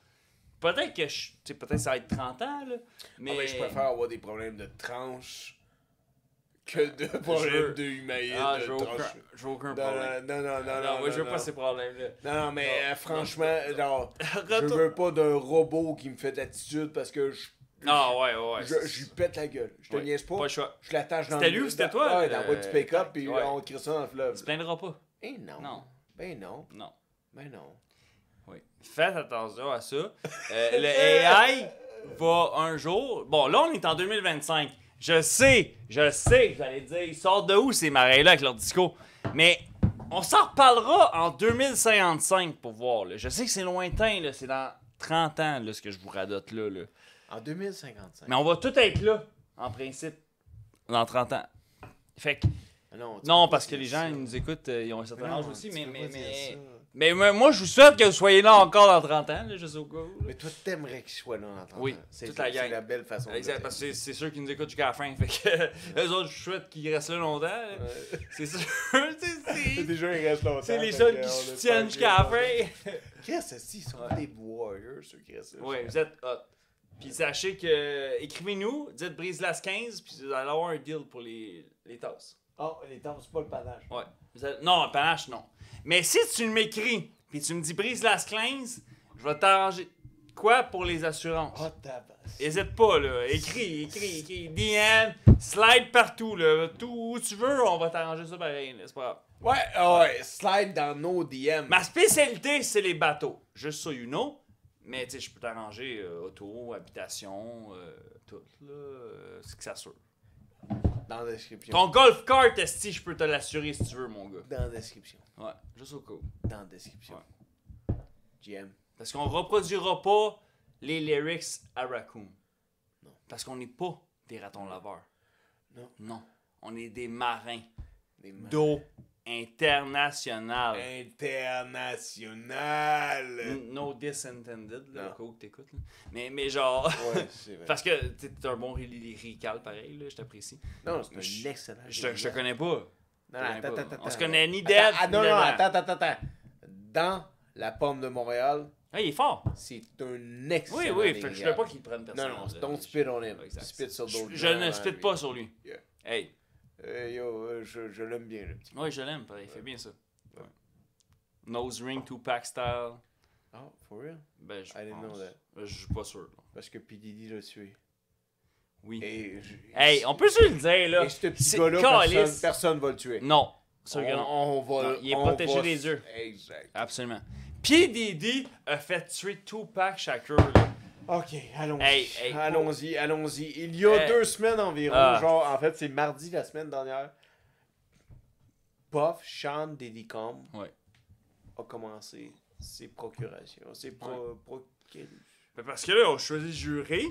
Peut-être que peut-être ça va être 30 ans, là. Mais, Ah, mais je préfère avoir des problèmes de tranche que de problèmes de humaïde. Ah, de tranche. j'ai aucun problème. Non, moi, je veux pas ces problèmes-là. Non, mais franchement, genre, je Retour- veux pas d'un robot qui me fait d'attitude parce que Ah, ouais. je lui pète la gueule. Je te Ouais, niaise pas. Pas le choix. Je l'attache dans C'était lui ou c'était toi? Ouais, dans la boîte du pick-up, puis ouais. on crie ça dans le fleuve. Tu te plaindras pas. Eh non. Non. Ben non. Non. Ben non. Oui. Faites attention à ça. Le AI va un jour. Bon, là, on est en 2025. Je sais que j'allais dire, ils sortent de où ces marins-là avec leur disco. Mais on s'en reparlera en 2055 pour voir. Là. Je sais que c'est lointain, là. C'est dans 30 ans là, ce que je vous radote là. En 2055. Mais on va tout être là, en principe, dans 30 ans. Fait que. Non, Non, parce que les gens ils nous écoutent, ils ont un certain âge aussi, mais Mais moi, je vous souhaite que vous soyez là encore dans 30 ans, là, je sais au cas où. là. Mais toi, t'aimerais qu'il soit là en 30 Oui, ans. C'est toute la gang. C'est la belle façon de Exact, le parce que c'est ceux qui nous écoutent jusqu'à la fin. Fait que eux autres, je souhaite qu'ils restent là longtemps. là. Ouais. C'est sûr, C'est déjà, il reste longtemps. c'est les fait seuls que qui on se espère tiennent qu'ils jusqu'à la restent fin. longtemps. Qu'est-ce que c'est? Ils sont des warriors, ceux qui restent là. Oui, vous êtes hot. Puis sachez que, écrivez-nous, dites Brise-Glace 15, puis vous allez avoir un deal pour les tasses. Oh, les tasses, c'est pas le panache. Ouais. Non, un panache, non. Mais si tu m'écris, puis tu me dis Brise-Glace 15, je vais t'arranger. Quoi pour les assurances? Oh, tabac. Hésite pas, là. Écris. DM, slide partout, là. Tout où tu veux, on va t'arranger ça pareil, là. C'est pas grave. Ouais, slide dans nos DM. Ma spécialité, c'est les bateaux. Juste so you know. Mais tu sais, je peux t'arranger auto, habitation, tout, là. C'est que ça assure. Dans la description. Ton golf cart, esti, je peux te l'assurer si tu veux, mon gars. Dans la description. Ouais, juste au cas où. Dans la description. Ouais. GM. Parce qu'on reproduira pas les lyrics à Raccoon. Non. Parce qu'on n'est pas des ratons laveurs. Non. Non. On est des marins. Des marins. D'eau internationale. International. No diss intended, là, Non. au cas où que t'écoutes. Là. Mais genre... Ouais, c'est vrai. parce que t'es un bon lyrical, pareil, là, je t'apprécie. Non, c'est un Je- excellent. Je te connais pas. Non, Je te connais attends. pas. On se connaît ni dead, Attends, ni non, dedans. attends. Dans la pomme de Montréal, Ah, il est fort. c'est un excellent. Oui, je lyrical. veux pas qu'il prenne personne. Non, don't spit on him. Exact. Spit sur d'autres Je gens, ne hein, spit lui. pas sur lui. Yeah. Hey. Je l'aime bien, le petit. Oui, je l'aime, pareil. Il fait bien ça. Ouais. Nose ring, two-pack style. Oh, for real? Ben, je I didn't pense. know that. Je suis pas sûr. Là. Parce que P. Diddy l'a tué. Oui. Et On peut se le dire, là. Et ce petit C'est gars-là, calice. personne va le tuer. Non. Sûr que non. On va, Non, il est on protégé va- des yeux. Exact. Absolument. P. Diddy a fait tuer Tupac Shakur, là. Ok, allons-y. Hey, allons-y. Il y a 2 semaines environ, genre, en fait, c'est mardi la semaine dernière. Puff, Sean Diddy Combs Ouais. a commencé ses procurations. Ben, parce que là, on choisit le jury.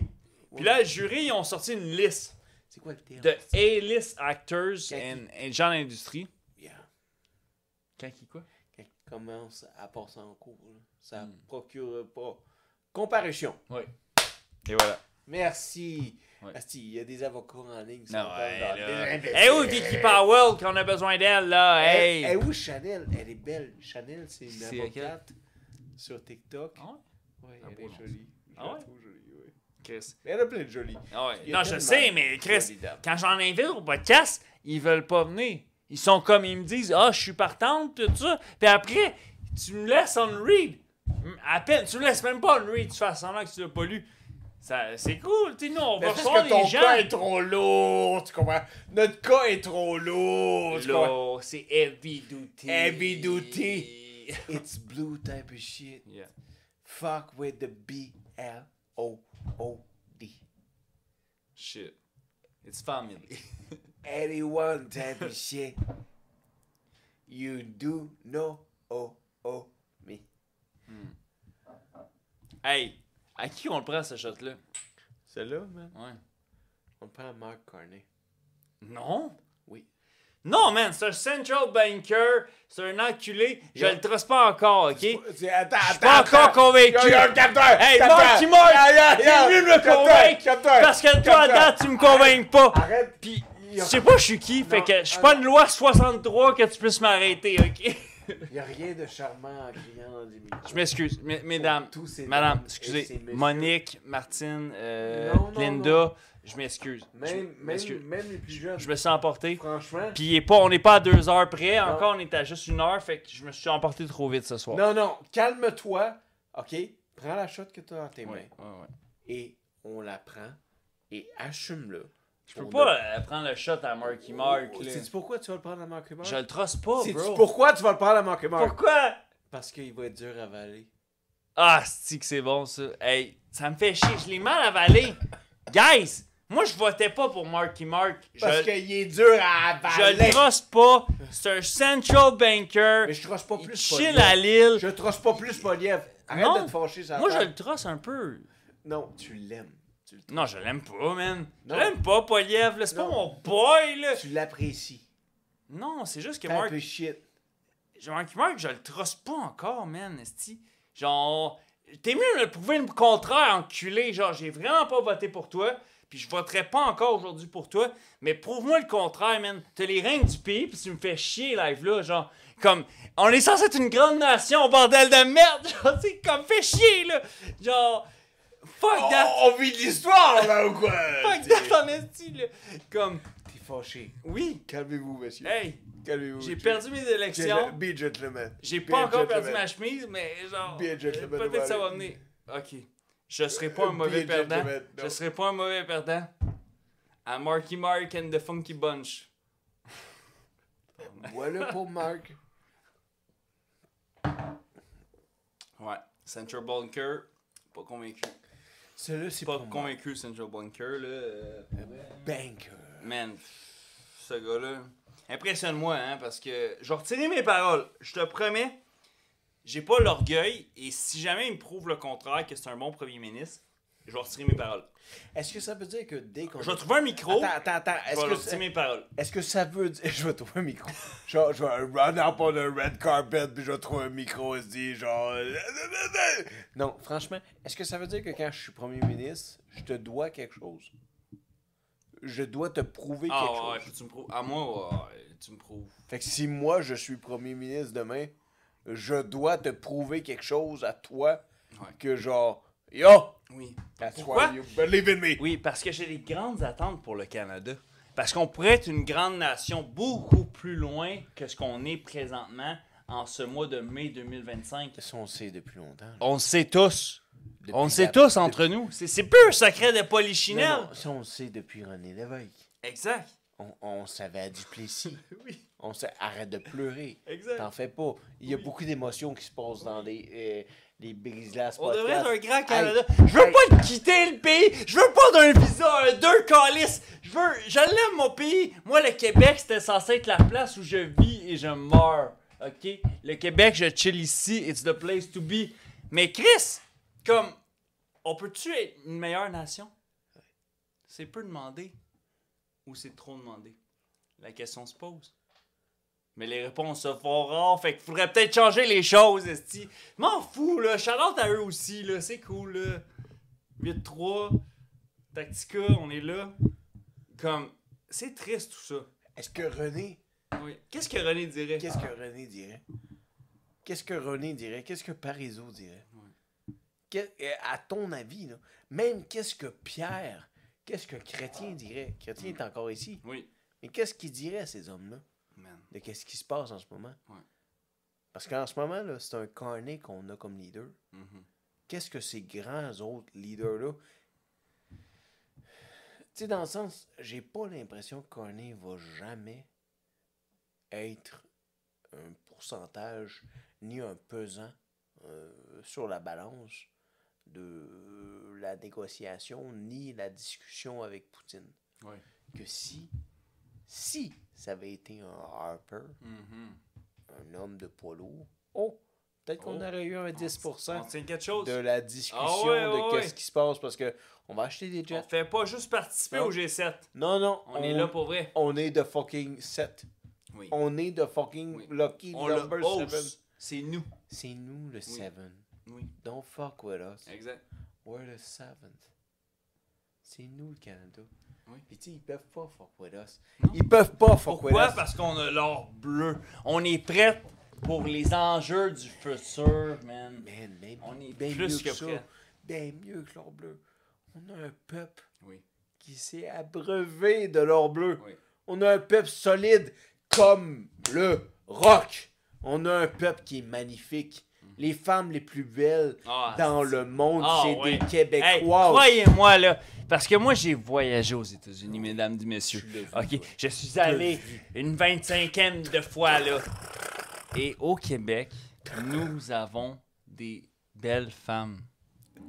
Puis là, le jury, ils ont sorti une liste C'est quoi le terme? de A-list actors Quand and gens d'industrie. Yeah. Quand qui quoi? Quand il commence à passer en cours, là, ça procure pas. Comparution. Oui. Et voilà. Merci. Ouais. Asti, il y a des avocats en ligne. Non, ouais, là. Des imbéciles. Hey, où Vicky Powell, qu'on a besoin d'elle, là? Hey! Elle est où Chanel? Elle est belle. Chanel, c'est une C'est avocate sur TikTok. Ah ouais? Ouais, Un elle beau est nom, jolie. Je Ah la ouais? trouve jolie, oui. Chris. Mais elle a plein de jolies. Ah ouais. Il y a Non, je tellement sais, mais de Chris, jolies dames. quand j'en invite au podcast, ils veulent pas venir. Ils sont comme, ils me disent, ah, je suis partante, tout ça. Puis après, tu me laisses on read. À peine, tu me laisses même pas on read, tu fais semblant que tu l'as pas lu. Ça, c'est cool, tu sais, nous, on Mais va parce recevoir que ton les gens. cas est trop lourd, tu comprends? Notre cas est trop lourd, tu comprends? Là, c'est heavy duty. Heavy duty. It's blue type of shit. Yeah. Fuck with the B-L-O-O-D. Shit. It's family. 81 type of shit. You do know me. Hey, à qui on le prend, ce shot-là? Celle-là, man? Ouais. On prend Mark Carney. Non? Oui. Non, man, c'est un central banker, c'est un enculé. Je Yeah. le truste pas encore, ok? Attends, Je suis pas encore convaincu. Yo, capteur! Hey, capteur. Marky Mark! T'es Yeah, venu me capteur, convaincre! capteur, Parce que toi, à capteur. date, tu me convaincs pas! Arrête! Pis, je sais pas je suis qui, fait que je suis pas une loi 63 que tu puisses m'arrêter, ok? Il n'y a rien de charmant en criant dans des micros. Je m'excuse, mesdames, Tous ces madame, dames et excusez, ces messieurs. Monique, Martine, Non, Linda, non. je m'excuse. Même les plus jeunes. Je me suis emporté. Franchement. Puis on n'est pas à 2 heures près, encore on est à juste 1 heure, fait que je me suis emporté trop vite ce soir. Non, calme-toi. OK? Prends la shot que tu as dans tes mains. Ouais. Et on la prend et assume-la. Je peux pas prendre le shot à Marky Mark, là. Sais-tu pourquoi tu vas le prendre à Marky Mark? Je le trosse pas, Sais-tu bro. pourquoi tu vas le prendre à Marky Mark? Pourquoi? Parce qu'il va être dur à avaler. Ah, c'est que c'est bon, ça. Hey, ça me fait chier, je l'ai mal avalé. Guys, moi, je votais pas pour Marky Mark. Parce qu'il est dur à Je avaler. le trosse pas. C'est un central banker. Mais je trosse pas Il plus chill Poliev. à Lille. Je trosse pas plus Poliev. Arrête Non. de te fâcher sur la Moi, je table. le trosse un peu. Non, tu l'aimes. Tu le- Non, je l'aime pas, man. Je Non. l'aime pas, Poliev, là. C'est pas Non. mon boy, là. Tu l'apprécies. Non, c'est juste que Type Mark... of shit. Marky Mark, je le trosse pas encore, man, esti. Genre... T'es mieux de me prouver le contraire, enculé. Genre, j'ai vraiment pas voté pour toi. Puis je voterai pas encore aujourd'hui pour toi. Mais prouve-moi le contraire, man. T'as les règles du pays, puis tu me fais chier, live, là. Genre, comme... On est censé être une grande nation, bordel de merde. Genre, tu sais, comme, fais chier, là. Genre... Fuck that! On vit de l'histoire, là, ou quoi? Fuck that en esti, là! Comme, T'es fâché. oui! Calmez-vous, monsieur. Hey! Calmez-vous. J'ai perdu mes élections. Be a gentleman. J'ai Be pas a encore perdu gentleman. ma chemise, mais genre. Be a gentleman Peut-être que ça va about venir. Ok. Je serai pas un mauvais Be a perdant. gentleman, non. Je serai pas un mauvais perdant. À Marky Mark and the Funky Bunch. Voilà pour Mark. Ouais. Central Bunker. Pas convaincu. Celui-là, c'est Pas pour moi. convaincu, Central Bunker, là. Banker. Man, ce gars-là. Impressionne-moi, hein, parce que je vais retirer mes paroles. Je te promets, j'ai pas l'orgueil, et si jamais il me prouve le contraire, que c'est un bon premier ministre, je vais retirer mes paroles. Est-ce que ça veut dire que dès qu'on... Je vais trouver un micro, Attends. je vais retirer mes paroles. Est-ce que ça veut dire... Je vais trouver un micro. Genre, je vais run up on a red carpet, puis je vais trouver un micro et se dire genre... Non, franchement, est-ce que ça veut dire que quand je suis premier ministre, je te dois quelque chose? Je dois te prouver quelque Ah ouais, chose. faut que tu me prouves. À moi, ouais, tu me prouves. Fait que si moi, je suis premier ministre demain, je dois te prouver quelque chose à toi Ouais. que genre... Yo! Oui. That's Pourquoi? why you believe in me. Oui, parce que j'ai des grandes attentes pour le Canada. Parce qu'on pourrait être une grande nation beaucoup plus loin que ce qu'on est présentement en ce mois de mai 2025. Ça, on le sait depuis longtemps. là. On le sait tous. Depuis On le sait la- tous entre nous. C'est plus un secret de polichinelle. Non, ça, on le sait depuis René Lévesque. Exact. On savait à Duplessis. Oui, On sait, arrête de pleurer. exact. T'en fais pas. Il y a beaucoup d'émotions qui se passent dans les Brise-Glace On devrait être podcasts. un grand Canada. Hey, Je veux hey. pas quitter le pays. Je veux pas d'un visa, deux calices. Je l'aime mon pays. Moi, le Québec, c'était censé être la place où je vis et je meurs. OK? Le Québec, je chill ici. It's the place to be. Mais Chris, comme, on peut-tu être une meilleure nation? C'est peu demandé. Ou c'est trop demandé? La question se pose. Mais les réponses se font rares, fait qu'il faudrait peut-être changer les choses, esti. M'en fous, là. Shout-out à eux aussi, là. C'est cool, là. 8-3. Tactica, on est là. Comme, c'est triste, tout ça. Est-ce que René... Oui. Qu'est-ce que René dirait? Qu'est-ce que René dirait? Qu'est-ce que René dirait? Qu'est-ce que Parizeau dirait? À ton avis, là, même qu'est-ce que Pierre, qu'est-ce que Chrétien dirait? Chrétien est encore ici. Oui. Mais qu'est-ce qu'il dirait à ces hommes-là? Man. De qu'est-ce qui se passe en ce moment? Ouais. Parce qu'en ce moment, là, c'est un carnet qu'on a comme leader. Mhm. Qu'est-ce que ces grands autres leaders-là... Tu sais, dans le sens, j'ai pas l'impression que Carney va jamais être un pourcentage ni un pesant sur la balance de la négociation ni la discussion avec Poutine. Oui. Que si ça avait été un Harper, Mhm. un homme de poids lourd, peut-être qu'on Oh. aurait eu un 10% On tient quelque chose. de la discussion Ah ouais, de ouais, qu'est-ce qui se passe parce que on va acheter des On jets. fait pas juste participer Non. au G7. Non, On est là pour vrai. On est de fucking 7. Oui. On est de fucking Oui. lucky On le number 7. hausse. C'est nous. C'est nous le 7. Oui. Don't fuck with us. Exact. We're the 7th. C'est nous le Canada. Oui. Puis tu sais, ils peuvent pas fuck with us. Non. Ils peuvent pas fuck with Pourquoi? us. Parce qu'on a l'or bleu. On est prêt pour les enjeux du futur, man. Man, même On est bien plus mieux que ça. prêt. Bien mieux que l'or bleu. On a un peuple Oui. qui s'est abreuvé de l'or bleu. Oui. On a un peuple solide comme le roc. On a un peuple qui est magnifique. Les femmes les plus belles Ah, dans le monde, Ah, c'est ouais. des Hey, Québécois. croyez-moi, là, parce que moi, j'ai voyagé aux États-Unis, mesdames et messieurs. Tu l'as vu, OK? toi. Je suis allé Tu l'as vu. une 25e de fois, là. Et au Québec, nous avons des belles femmes.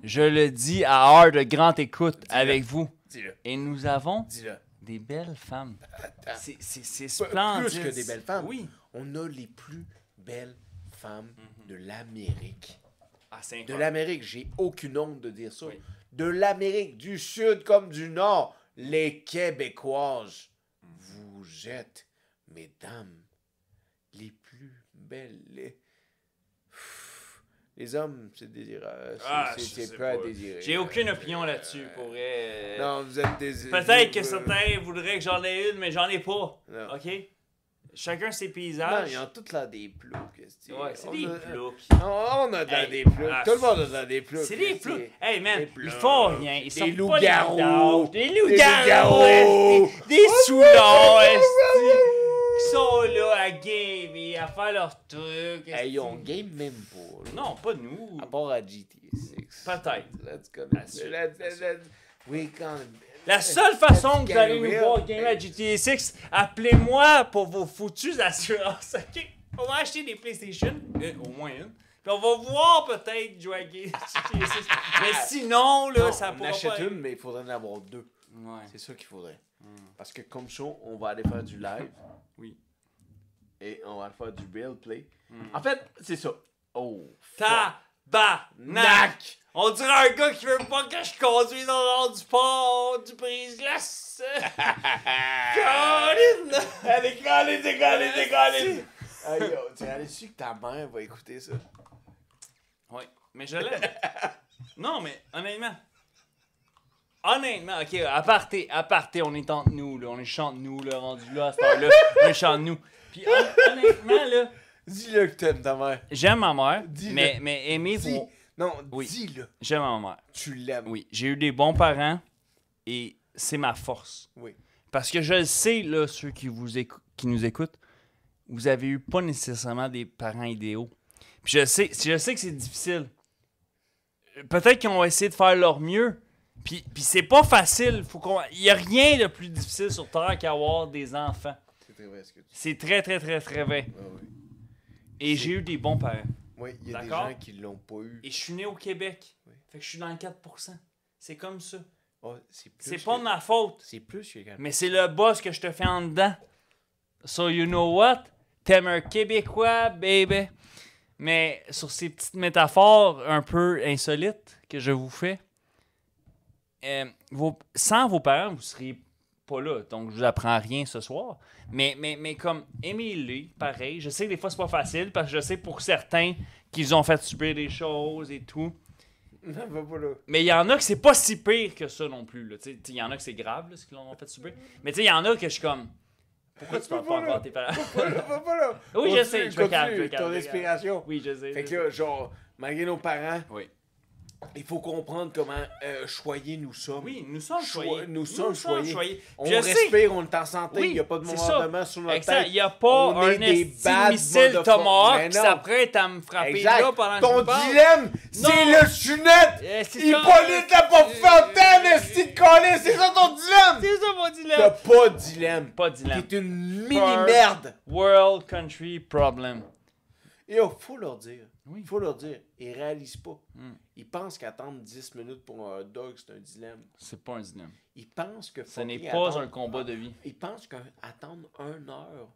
Je le dis à heure de grande écoute avec vous. Dis-le, Et nous avons dis-le. des belles femmes. Attends. C'est splendide. Plus que des belles femmes. Oui. On a les plus belles femmes de l'Amérique. Ah, c'est De incroyable. l'Amérique, j'ai aucune honte de dire ça. Oui. De l'Amérique, du Sud comme du Nord, les Québécoises, vous êtes, mesdames, les plus belles. Les hommes, c'est désirable. Ah, je C'est sais peu à pas. désirer. J'ai aucune opinion là-dessus, pour vrai. Non, vous êtes désirable. Peut-être que certains voudraient que j'en ai une, mais j'en ai pas. Non. OK? Chacun ses Non, paysages. ils ont tous là des ploucs. Ouais, c'est des ploucs. On a dans Hey, des ploucs. ah, Tout le monde a dans des ploucs. C'est des esti. ploucs. Hey man, Des ploucs. ils font rien. Ils Des sortent pas loups-garous. Des Des loups-garous. loups-garous. esti. Des soulards, esti, qui sont là à gamer, à faire leurs trucs. esti. Hey, on game même pas. là. Non, pas nous. À part à GTA 6. Peut-être. Let's go. La suite. We can... La seule façon que vous allez Game nous real. voir gamer à GTA 6, appelez-moi pour vos foutues assurances, ok? On va acheter des PlayStation, au moins une, puis on va voir peut-être jouer à GTA 6. Mais sinon, là, Non, ça on pourra achète pas... une, mais il faudrait en avoir deux. Ouais. C'est ça qu'il faudrait. Parce que comme ça, on va aller faire du live. Oui. Et on va faire du real play. En fait, c'est ça. Oh. Tabarnak! Nac! On dirait un gars qui veut pas que je conduise dans le nord du port du brise-glace. Colin! Allez, décollez! Aïe, yo, tu es su que ta mère va écouter ça. Oui, mais je l'aime. Non, mais honnêtement. Honnêtement, ok, aparté, on est entre nous, là. On est chante nous, là, rendu là, à cette heure-là. On est chante nous. Puis honnêtement, là, Dis-le que t'aimes ta mère. j'aime ma mère, Dis-le. mais aimer Dis. vos... Non, Oui. dis-le. J'aime ma mère. Tu l'aimes. Oui, j'ai eu des bons parents et c'est ma force. Oui. Parce que je le sais, là, ceux qui nous écoutent, vous avez eu pas nécessairement des parents idéaux. Puis je sais que c'est difficile. Peut-être qu'ils ont essayé de faire leur mieux. Puis c'est pas facile. Il y a rien de plus difficile sur Terre qu'avoir des enfants. C'est très vrai ce que tu dis. C'est très, très, très, très vrai. Ah oui. Et j'ai eu des bons parents. Oui, il y a des D'accord. gens qui l'ont pas eu. Et je suis né au Québec. Oui. Fait que je suis dans le 4%. C'est comme ça. Oh, c'est plus C'est pas de ma faute. C'est plus que quand Mais c'est le boss que je te fais en dedans. So you know what? T'aimes un Québécois, baby. Mais sur ces petites métaphores un peu insolites que je vous fais, sans vos parents, vous seriez pas là. Donc je vous apprends rien ce soir. Mais comme aimez-les, pareil. Je sais que des fois c'est pas facile parce que je sais pour certains qu'ils ont fait subir des choses et tout. Non, va pas là. Mais il y en a que c'est pas si pire que ça non plus. Il y en a que c'est grave, là, ce qu'ils l'ont fait subir. Mais il y en a que je suis comme... Pourquoi tu parles pas encore à tes parents? Va pas là. Oui, je sais, je me calme, Continue je me calme. ton inspiration. Oui, je sais. Fait que là, genre, malgré nos parents, Oui. il faut comprendre comment choyés nous sommes. Oui, nous sommes choyés. Nous sommes choyés. On Puis je sais- respire, on est en santé, il Oui, n'y a pas de c'est bombardement sur notre Exact. tête. Il n'y a pas On est un des esti bad missile motherfuckers. Tomahawk Mais qui non. s'apprête à me frapper Exact. là pendant que Ton je parle. dilemme, c'est Non. le chunette. C'est Hippolyte ça. la porte fontaine, esti de collet, c'est ça ton dilemme. C'est ça mon T'as dilemme. pas de dilemme. Pas de dilemme. T'es une mini-merde. World country problem. Et oh, faut leur dire. Oui. Faut leur dire. Ils réalisent pas. Mm. Ils pensent qu'attendre 10 minutes pour un hot dog, c'est un dilemme. C'est pas un dilemme. Ils pensent que Ce n'est fucking pas attendre- un combat de vie. Ils pensent qu'attendre 1 heure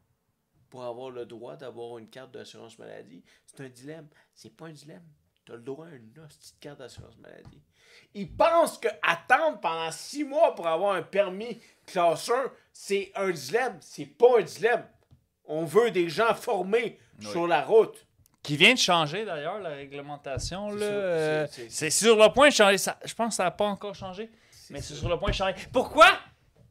pour avoir le droit d'avoir une carte d'assurance maladie, c'est un dilemme. C'est pas un dilemme. Tu as le droit à une petite carte d'assurance maladie. Ils pensent qu'attendre pendant 6 mois pour avoir un permis classe 1, c'est un dilemme. C'est pas un dilemme. On veut des gens formés sur la route. Qui vient de changer d'ailleurs, la réglementation. C'est Là, ça, c'est sur le point de changer. Je pense que ça n'a pas encore changé. Mais c'est sur le point de changer. Pourquoi?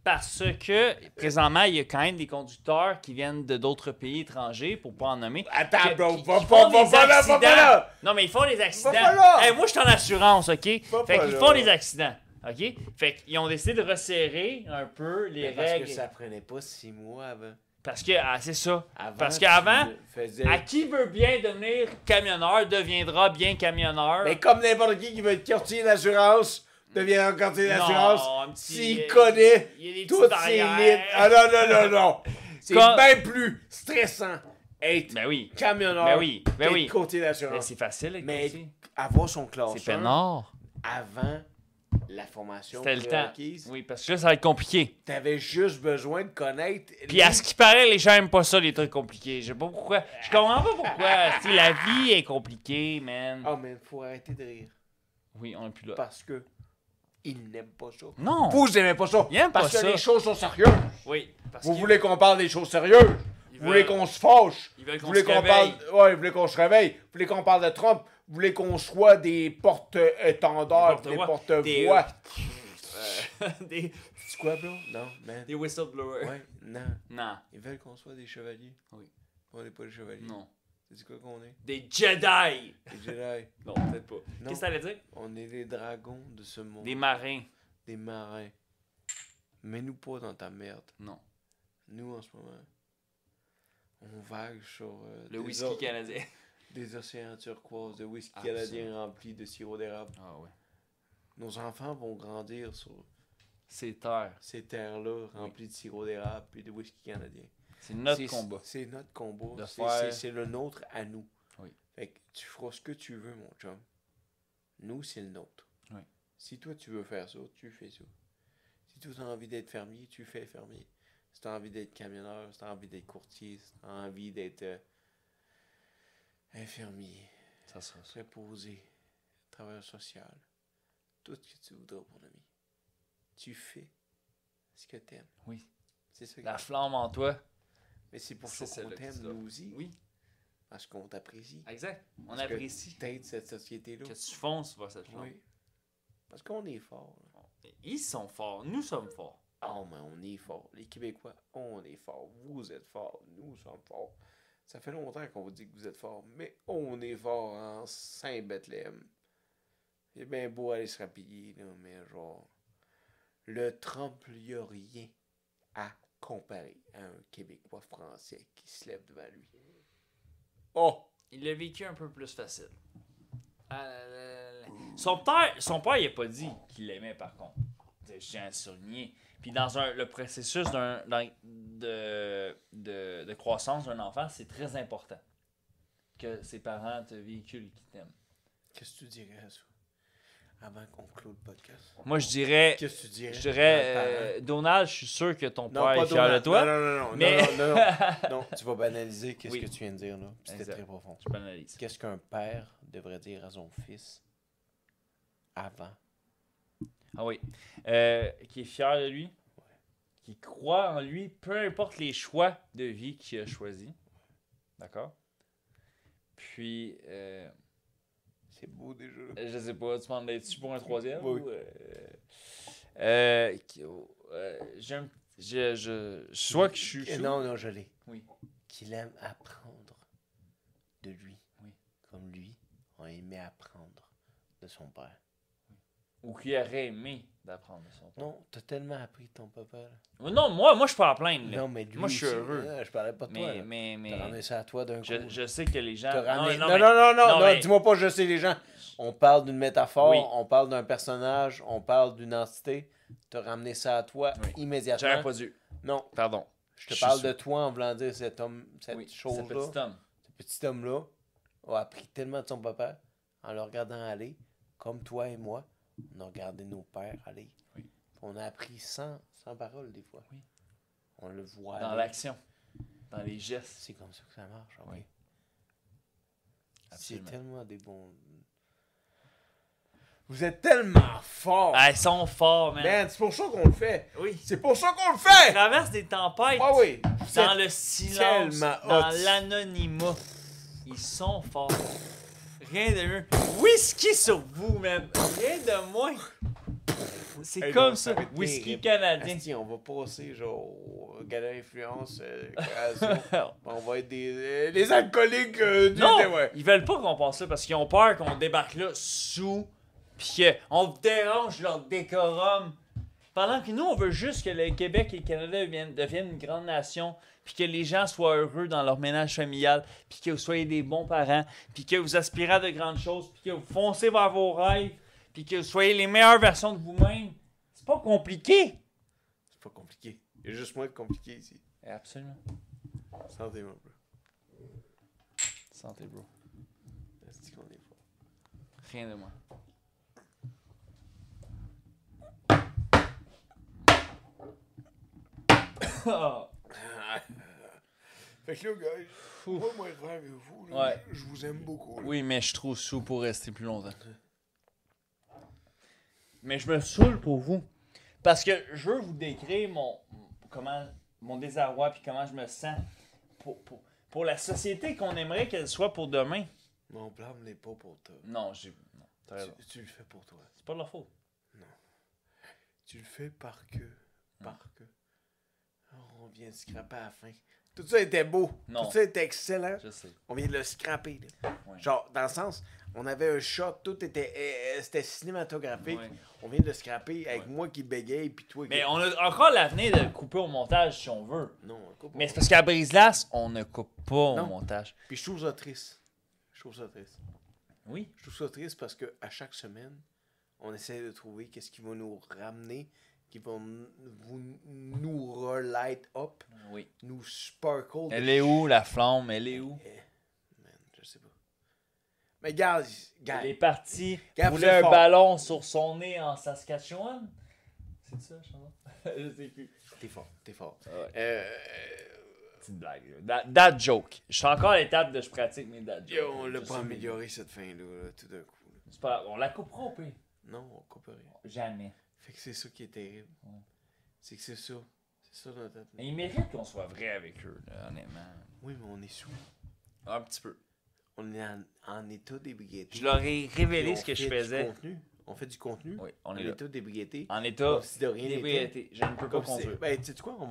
Parce que présentement, il y a quand même des conducteurs qui viennent de d'autres pays étrangers, pour pas en nommer. Attends, que- bro, qui va font des pas là, va accidents. pas là. Non, mais ils font des accidents. pas là. Hey, moi, je suis en assurance, OK? Fait pas qu'ils là. font des accidents, OK? Fait qu'ils ont décidé de resserrer un peu les Parce règles. que ça prenait pas 6 mois avant. Parce que, c'est ça. Avant, Parce qu'avant, tu faisais- à qui veut bien devenir camionneur deviendra bien camionneur. Mais comme n'importe qui veut être courtier d'assurance, deviendra courtier Non, d'assurance, un petit- s'il connaît il y a des toutes petites ces barrières. lignes. Ah non. C'est Comme- bien plus stressant être Ben oui. camionneur Ben oui, ben qu'être oui. courtier Ben, d'assurance. c'est facile être Mais courtier. avoir son classe C'est 1 peinard. avant la formation C'était le temps. prérequise, Oui, parce que là, ça va être compliqué. t'avais juste besoin de connaître... Puis à ce qui paraît, les gens aiment pas ça, les trucs compliqués. Je sais pas pourquoi. Je comprends pas pourquoi. Si la vie est compliquée, man. Ah, mais faut arrêter de rire. Oui, on est plus là. Parce que ils n'aiment pas ça. Non. Vous n'aimez pas ça. Ils aiment parce pas que ça. les choses sont sérieuses. Oui. Parce Vous qu'ils- voulez qu'on parle des choses sérieuses. Ils Vous voulez veulent- qu'on se fâche. Ils veulent Vous qu'on voulez se qu'on parle. réveille. Ouais, vous voulez qu'on se réveille. Vous voulez qu'on parle de Trump. Vous voulez qu'on soit des porte-étendards, Des des porte-voix. porte-voix. des C'est quoi, bro? Non, man. whistleblowers. Ouais, non. Non. Ils veulent qu'on soit des chevaliers. Oui. On n'est pas des chevaliers. Non. C'est quoi qu'on est? Des Jedi! Des Jedi. Non, peut-être pas. Non. Qu'est-ce que ça allait dire? On est les dragons de ce monde. Des marins. Des marins. Mets-nous pas dans ta merde. Non. Nous, en ce moment, on vague sur Le whisky canadien. des océans turquoise, de whisky Absolument. canadien rempli de sirop d'érable. Ah ouais. Nos enfants vont grandir sur C'est terre. ces terres-là remplies de sirop d'érable et de whisky canadien. C'est notre combat. C'est notre combat. De C'est- faire- C'est le nôtre à nous. Oui. Fait que tu feras ce que tu veux, mon chum. Nous, c'est le nôtre. Oui. Si toi, tu veux faire ça, tu fais ça. Si toi, tu as envie d'être fermier, tu fais fermier. Si tu as envie d'être camionneur, si tu as envie d'être courtier, si tu as envie d'être infirmier, Ça sera ça. préposé, travailleur social, tout ce que tu voudras, mon ami. Tu fais ce que tu aimes. Oui. C'est ça. La flamme en toi. Mais c'est pour C'est ça qu'on celle-là que t'aime, tu dois. nous aussi. Oui. Parce qu'on t'apprécie. Exact. On Parce que apprécie. t'aides cette société-là. Que tu fonces vers cette flamme. Oui. Parce qu'on est fort. là. Ils sont forts. Nous sommes forts. Oh, mais on est fort. Les Québécois, on est fort. Vous êtes forts. Nous sommes forts. Ça fait longtemps qu'on vous dit que vous êtes forts. Mais on est fort en Saint-Bethléem. C'est bien beau aller se rapiller, là, mais genre... Le Trump, il n'y a rien à comparer à un Québécois français qui se lève devant lui. Oh! Il l'a vécu un peu plus facile. Ah là là là. Son père, il a pas dit qu'il l'aimait, par contre. Je tiens à le souligner. Puis dans le processus de croissance d'un enfant, c'est très important que ses parents te véhiculent et qu'ils t'aiment. Qu'est-ce que tu dirais à ça? Avant qu'on clôt le podcast. Moi, je dirais, Qu'est-ce que tu dirais? Donald, je suis sûr que ton Non, père pas est fier de Donald. toi. Non, mais- non, non, tu vas banaliser qu'est-ce Oui. que tu viens de dire là. C'était Exact. très profond. Je banalise. Qu'est-ce qu'un père devrait dire à son fils avant? Ah oui. Qui est fier de lui. Qui croit en lui, peu importe les choix de vie qu'il a choisis. D'accord? Puis, C'est beau déjà. je sais pas, tu m'en es-tu pour un troisième? Oui. Ou, soit que je suis sous. Non, je l'ai. Oui. Qu'il aime apprendre de lui. Oui. Comme lui a aimé apprendre de son père. Ou qui aurait aimé d'apprendre de son père. Non, t'as tellement appris de ton papa. Là. Non, moi je suis pas à plaindre. Là. Non, mais lui Moi, je suis aussi, heureux. là, je parlais pas de toi. là. T'as ramené ça à toi d'un coup. Je sais que les gens. T'as ramené- Non, Non, mais- non, mais- dis-moi pas je sais les gens. On parle d'une métaphore, Oui. on parle d'un personnage, on parle d'une entité. T'as ramené ça à toi Oui. immédiatement. J'aurais pas dû. Non, Pardon. je te Je parle suis de toi en voulant dire cet homme, cette Oui, ce chose-là. petit homme. Ce petit homme-là a appris tellement de son papa en le regardant aller, comme toi et moi, on a regardé nos pères aller. Oui. On a appris sans parole des fois. Oui. On le voit Dans aller. l'action. Dans les gestes. C'est comme ça que ça marche. Oui. Oui. C'est Absolument. tellement des bons... Vous êtes tellement forts! Ah, ils sont forts, man. Man, c'est pour ça qu'on le fait! Oui. C'est pour ça qu'on le Ils fait! traversent des tempêtes. Ah oui! Dans le silence. tellement Dans hot. l'anonymat. Ils sont forts. Rien de mieux. Whisky sur vous, man. Rien de moins. C'est Hey, comme non, ça. va être Whisky terrible. canadien. Asti, on va passer genre au gala influence création. On va être des alcooliques du Non, ouais. ils veulent pas qu'on passe ça parce qu'ils ont peur qu'on débarque là sous pis qu'on dérange leur décorum. Pendant que nous, on veut juste que le Québec et le Canada deviennent une grande nation, puis que les gens soient heureux dans leur ménage familial, puis que vous soyez des bons parents, puis que vous aspirez à de grandes choses, puis que vous foncez vers vos rêves, puis que vous soyez les meilleures versions de vous-même. C'est pas compliqué. C'est pas compliqué. Il y a juste moins de compliqué ici. Absolument. Santé, mon bro. Santé, bro. Asti qu'on est fort. Rien de moins. Fait que là, guys, moi, être franc avec vous, là, Ouais. je vous aime beaucoup. Là. Oui, mais je suis trop sous pour rester plus longtemps. Mais je me saoule pour vous. Parce que je veux vous décrire mon désarroi puis comment je me sens pour la société qu'on aimerait qu'elle soit pour demain. Non, blâme-les pas pour toi. Non, t'as raison. Tu le fais pour toi. C'est pas de leur faute. Tu le fais par que. On vient de scraper à la fin. Tout ça était beau. Non. Tout ça était excellent. Je sais. On vient de le scraper. Là. Ouais. Genre, dans le sens, on avait un shot, tout était c'était cinématographique. Ouais. On vient de le scraper avec moi qui bégaye, puis toi qui... Mais on a encore l'avenir de le couper au montage si on veut. Non, on coupe Mais pas. c'est parce qu'à Brise-Glace, on ne coupe pas au Non. montage. Puis je trouve ça triste. Oui. Je trouve ça triste parce que à chaque semaine, on essaie de trouver qu'est-ce qui va nous ramener, qui va nous relight up, Oui. nous sparkle. Elle est où, la flamme? Elle est où? Man, je sais pas. Mais regarde, Elle est partie Gars, rouler vous êtes un fort. ballon sur son nez en Saskatchewan. C'est ça, chanson? Je sais plus. T'es fort. Ouais. C'est une blague. Dad joke. Je suis encore à l'étape de je pratique mes dad jokes. Yo, on l'a Je pas sais, amélioré cette fin-là, là, tout d'un coup. Là. C'est pas grave. On la coupera au pire. Non, on coupe rien. Jamais. Fait que c'est ça qui est terrible. Ouais. C'est que c'est ça. C'est ça notre... Mais ils méritent qu'on soit vrai avec eux, là, honnêtement. Oui, mais on est sous. Un petit peu. On est en état d'ébriété. Je leur ai révélé Puis ce on que je fait du faisais. contenu. On fait du contenu. Oui, on En est là. état d'ébriété. En état Comme si de rien n'était. d'ébriété. Je ne peux pas Comme si- conduire. Ben, tu sais quoi? On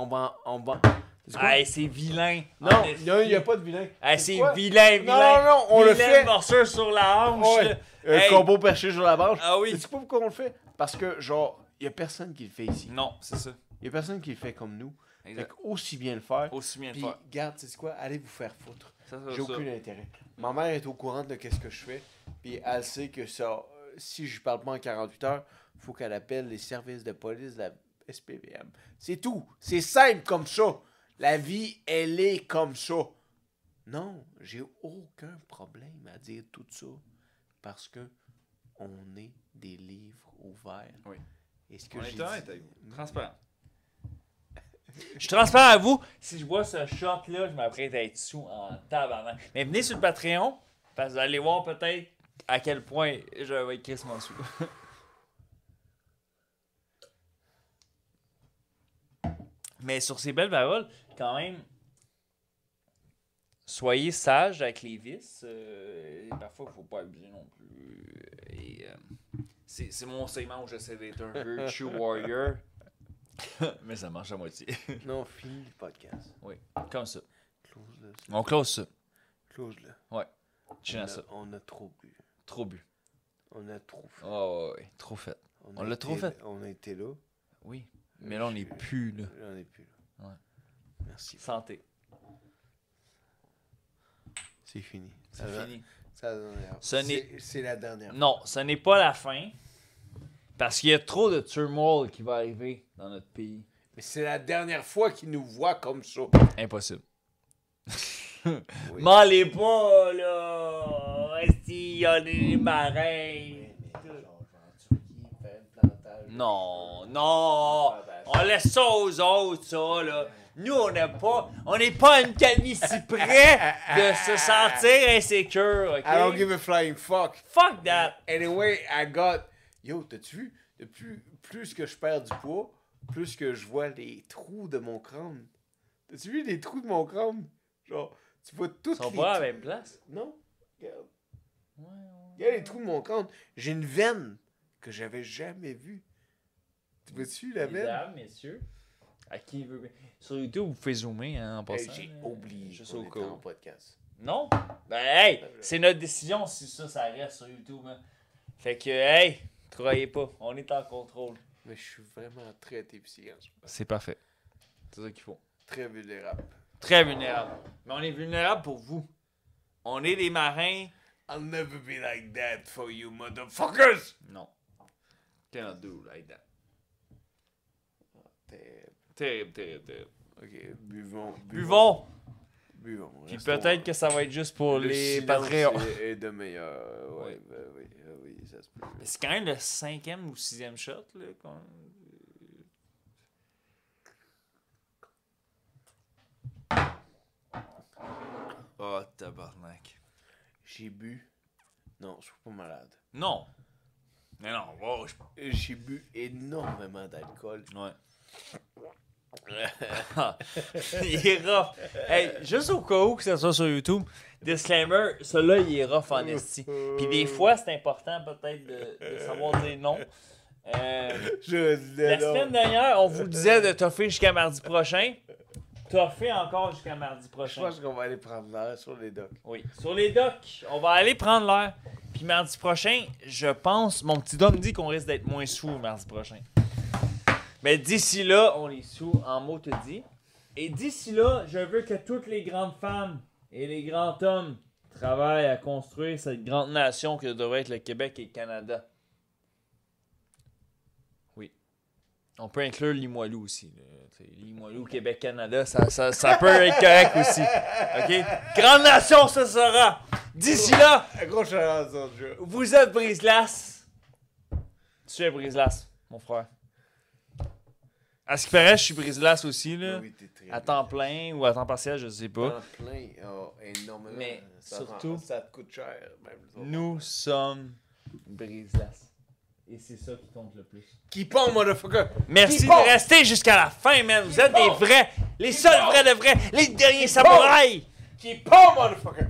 va... Tu sais quoi? Hey, c'est vilain. Non, il n'y a pas de vilain. Hey, Tu sais c'est quoi? vilain, vilain. Non, on le Vilaine fait. morsure sur la hanche. Ouais. là. Un Hey. combo perché sur la branche. Ah oui. Tu sais pas pourquoi on le fait? Parce que, genre, il n'y a personne qui le fait ici. Non, c'est ça. Il n'y a personne qui le fait comme nous. Fait Exact. que aussi bien le faire. Aussi bien de Puis, faire. garde, tu sais quoi? Allez vous faire foutre. Ça. J'ai aucun intérêt. Ma mère est au courant de qu'est-ce que je fais. Puis elle sait que ça, si je parle pas en 48 heures, il faut qu'elle appelle les services de police de la SPVM. C'est tout. C'est simple comme ça. La vie, elle est comme ça. Non, j'ai aucun problème à dire tout ça. Parce que on est des livres ouverts. Oui. Et ce que On j'ai est honnête dit- avec vous. Transparent. Je suis transparent à vous. Si je vois ce shot-là, je m'apprête à être sous en tabarnak. Mais venez sur le Patreon, parce que vous allez voir peut-être à quel point je vais être crissement sous. Mais sur ces belles paroles, quand même, soyez sages avec les vices. Parfois, il ne faut pas abuser non plus. Et, c'est mon segment où j'essaie d'être un virtue warrior. Mais ça marche à moitié. Non, fini le podcast. Oui, comme ça. Close-le. On close ça. Close-le. Ouais. Chill à ça. On a trop bu. Trop bu. On a trop fait. Oh, ouais, trop fait. On a l'a trop été- fait. On a été là. Oui. Mais là, on n'est plus là. Là, on n'est plus là. Ouais. Merci. Santé. C'est fini. C'est fini. C'est la dernière. Ce n'est- C'est la dernière. Non, ce n'est pas la fin. Parce qu'il y a trop de turmoil qui va arriver dans notre pays. Mais c'est la dernière fois qu'ils nous voient comme ça. Impossible. Oui. M'allez pas, là! Esti, on est des marins! Non, non! On laisse ça aux autres, ça, là. Nous, on n'est pas une canne si près de se sentir insécure, ok? I don't give a flying fuck. Fuck that! Anyway, I got... Yo, t'as-tu vu? Plus que je perds du poids, plus que je vois les trous de mon crâne. T'as-tu vu les trous de mon crâne? Genre, tu vois toutes Ils sont les... pas à la même place? Non? Regarde. Regarde les trous de mon crâne. J'ai une veine que j'avais jamais vue. Tu vois-tu la veine? Mesdames, messieurs, à qui veut bien. Sur YouTube, vous pouvez zoomer hein, en Hey, passant. j'ai là. oublié Juste qu'on au était cas où. en podcast. Non? Ben, hey, c'est notre décision si ça reste sur YouTube. Hein. Fait que, hey, croyez pas, on est en contrôle. Mais je suis vraiment très déficient en ce moment. C'est parfait. C'est ça qu'il faut. Très vulnérable. Très vulnérable. Mais on est vulnérable pour vous. On est des marins. I'll never be like that for you, motherfuckers! Non. Cannot do like that. Terrible. Terrible, terrible, terrible. Ok, buvons. Buvons! Buvons. Puis Restons- peut-être que ça va être juste pour Le les silence Patreons. est de meilleur. Ouais, Oui. oui, ça se peut. Mais c'est quand même le 5e ou 6e shot, là. Oh, tabarnak. J'ai bu. Non, je suis pas malade. Non. Mais non, wow, J'ai bu énormément d'alcool. Ouais. Il est rough. Hey, juste au cas où que ça soit sur YouTube, disclaimer, celui-là, il est rough en esti. Puis des fois, c'est important peut-être de savoir dire non. La semaine dernière, on vous disait de toffer jusqu'à mardi prochain. Toffer encore jusqu'à mardi Je prochain. pense qu'on va aller prendre l'air sur les docks. Oui, sur les docks, on va aller prendre l'air. Puis mardi prochain, je pense, mon petit doigt me dit qu'on risque d'être moins sous mardi prochain. Mais d'ici là, on est sous en mot te dit. Et d'ici là, je veux que toutes les grandes femmes et les grands hommes travaillent à construire cette grande nation que devrait être le Québec et le Canada. Oui. On peut inclure Limoilou aussi. Limoilou, Québec, Canada, ça peut être correct aussi. OK? Grande nation, ce sera. D'ici là, Gros chaleur sur le jeu. vous êtes Brise-Glace. Tu es Brise-Glace, mon frère. À ce qui paraît, je suis Brise-Glace aussi, là. Oui, t'es très À temps plein ou à temps partiel, je sais pas. Temps plein, énormément. Mais Ça surtout, ça te coûte cher. Même, nous sommes Brise-Glace. Et c'est ça qui compte le plus. Keep on, motherfucker! Merci Keep de on! rester jusqu'à la fin, man. Vous êtes des vrais, les seuls vrais de vrais, les derniers samouraïs. Keep on, motherfucker!